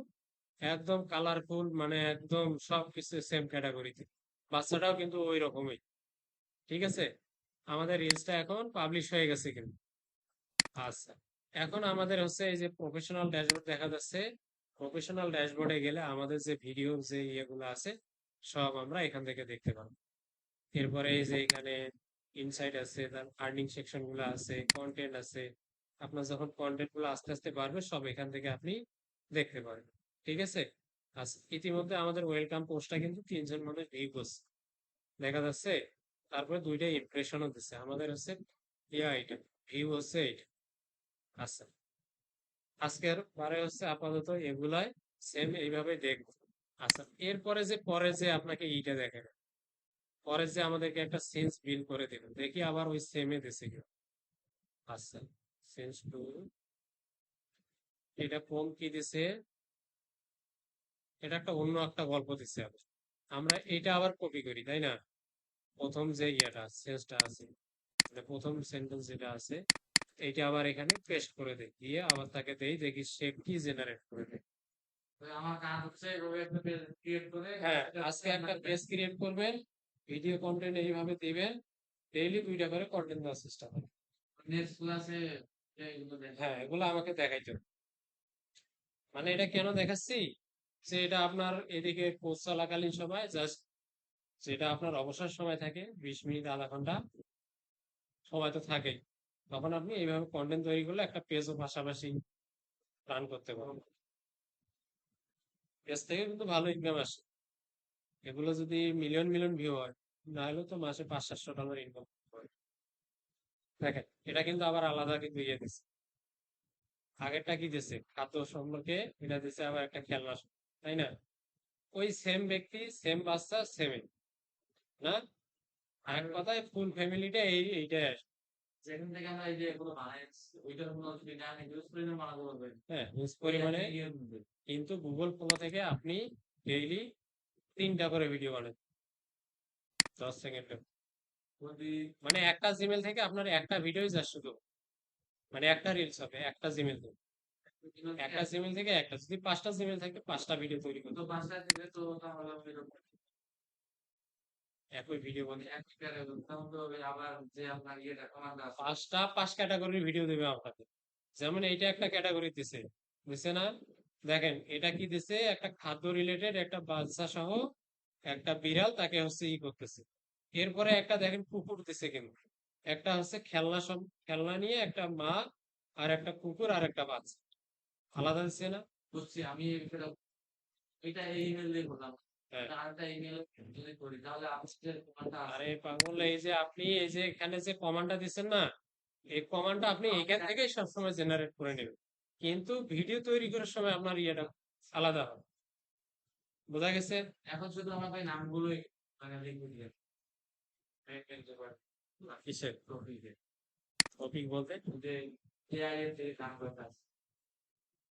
Speaker 1: একদম কালারফুল, মানে একদম সবকিছু সেম ক্যাটাগরিতে, বাচ্চাটাও কিন্তু ওই রকমই, ঠিক আছে। আমাদের রিলসটা এখন পাবলিশ হয়ে গেছে কিন্তু। আচ্ছা, এখন আমাদের হচ্ছে এই যে প্রফেশনাল ড্যাশবোর্ড দেখা যাচ্ছে, প্রফেশনাল ড্যাশবোর্ডে গেলে আমাদের যে ভিডিও যে ইয়েগুলো আছে সব আমরা এখান থেকে দেখতে পাবো। এরপরে এই যে এখানে ইনসাইট আছে, তার আর্নিং সেকশন গুলো আছে, কন্টেন্ট আছে। আপনার যখন কন্টেন্ট গুলো আস্তে আস্তে বাড়বে সব এখান থেকে আপনি দেখতে পারবেন, ঠিক আছে। আচ্ছা, ইতিমধ্যে আমাদের ওয়েলকাম পোস্টটা কিন্তু 3জন মানুষ ভিউ করছে, দেখা যাচ্ছে। তারপরে 2টা ইমপ্রেশনও দিচ্ছে, আমাদের হচ্ছে এটা ভিউ হচ্ছে এইটা। আচ্ছা, আজকের বারে হচ্ছে আপাতত এগুলাই সেম এইভাবে দেখবো। আচ্ছা, এরপরে যে পরে যে আপনাকে এইটা দেখাবে, পরে যে আমাদেরকে একটা সেন্স বিল করে দেবে, দেখি আবার ওই সেমে দিছে কি। আচ্ছা, সেন্স টু, এটা কোন কি দিছে, এটা একটা অন্য একটা গল্প দিছে আবার। আমরা এটা আবার কপি করি, তাই না? প্রথম যে ইয়েটা সেন্সটা আছে, মানে প্রথম সেন্টেন্স যেটা আছে, এইটা আবার এখানে পেস্ট করে দেই, দিয়ে আবার তাকে দেই, দেখি সে কি জেনারেট করে দেয়।
Speaker 2: ওই আমার কাজ হচ্ছে এভাবে একটা পেজ ক্রিয়েট করে
Speaker 1: হ্যাঁ, আজকে একটা পেজ ক্রিয়েট করবেন, ভিডিও কন্টেন্ট এইভাবে দিবেন, ডেইলি 2টা করে কন্টেন্ট দেওয়ার চেষ্টা করবেন।
Speaker 2: নেক্সট ক্লাসে এগুলো দেখা
Speaker 1: হ্যাঁ, এগুলো আমাকে দেখাইতে হবে। মানে এটা কেন দেখাচ্ছি, যে এটা আপনার এদিকে কোর্স চলাকালীন সময় জাস্ট যেটা আপনার অবসর সময় থাকে 20 মিনিট আধা ঘন্টা সময় তো থাকেই, তখন আপনি এইভাবে কন্টেন্ট তৈরি করলে একটা পেজও পাশাপাশি রান করতে পারবেন। পেজ থেকে কিন্তু ভালো ইনকাম আসে, এগুলো যদি মিলিয়ন মিলিয়ন ভিউ হয়, না হলেও তো মাসে $500-700 ইনকাম হয়। দেখেন এটা কিন্তু আবার আলাদা কিন্তু ইয়ে দিচ্ছে, আগেরটা কি দিচ্ছে খাদ্য সম্পর্কে, এটা দিচ্ছে আবার একটা খেলনা সম্পর্কে, তাই না? ওই সেম ব্যক্তি সেম বাচ্চা সেম, না?
Speaker 2: আর
Speaker 1: এক কথায় ফুল ফ্যামিলিটা এইটাই আসে।
Speaker 2: যেখান থেকে আমরা এই যে এগুলো বানাই, ওইটার কোনো অসুবিধা নেই, ইউজ করে বানাতে পারবেন।
Speaker 1: হ্যাঁ, হিউজ
Speaker 2: ওই
Speaker 1: পরিমাণে।
Speaker 2: একই ইয়ের মধ্যে।
Speaker 1: কিন্তু গুগল ফলো থেকে আপনি ডেইলি 3টা করে ভিডিও বানান 10 সেকেন্ডে।
Speaker 2: যদি
Speaker 1: মানে একটা জিমেল থেকে আপনার একটা ভিডিওই যা শুধু, মানে একটা রিলস হবে একটা জিমেল থেকে,
Speaker 2: দিনের থেকে
Speaker 1: একটা জিমেল থেকে একটা, যদি 5টা জিমেল থাকে 5টা ভিডিও তৈরি
Speaker 2: তো
Speaker 1: করতে হবে।
Speaker 2: বাসায় থেকে তো তাহলে এরকম
Speaker 1: একই ভিডিও বানিয়ে
Speaker 2: এক করে তখন তো আবার যে আপনার ইয়েটা কমান্ড আছে
Speaker 1: 5 ক্যাটাগরির ভিডিও দেবে আপনাকে। যেমন এইটা একটা ক্যাটাগরি দিছে, দিছে না? দেখেন এটা কি দিছে, একটা খাদ্য রিলেটেড একটা বাচ্চা সহ একটা বিড়াল তাকে হচ্ছে ই করতেছে। এরপরে একটা দেখেন কুকুর দিছে, কিন্তু একটা হচ্ছে খেলনা, সব খেলনা নিয়ে একটা মা আর একটা কুকুর আর একটা বাচ্চা, আলাদা দিচ্ছে না?
Speaker 2: বুঝছি আমি এটা এটা এই ইমেল দিয়ে করলাম।
Speaker 1: হ্যাঁ।
Speaker 2: আরেকটা ইমেল যদি করি তাহলে আজকের কমান্ডটা আছে
Speaker 1: আরে পাগল, এই যে আপনি এই যে এখানে যে কমান্ডটা দিচ্ছেন না, এই কমান্ডটা আপনি এখান থেকেই সবসময় জেনারেট করে নেবেন, কিন্তু ভিডিও তৈরি করার সময় আপনার ইয়েটা আলাদা হবে। বোঝা গেছে?
Speaker 2: এখন শুধু আমার ভাই নামগুলোই মানে লিখে দিয়ে
Speaker 1: কিসের
Speaker 2: টপিকে
Speaker 1: টপিক বলতে?
Speaker 2: যে এআই এর যে নামগুলো আছে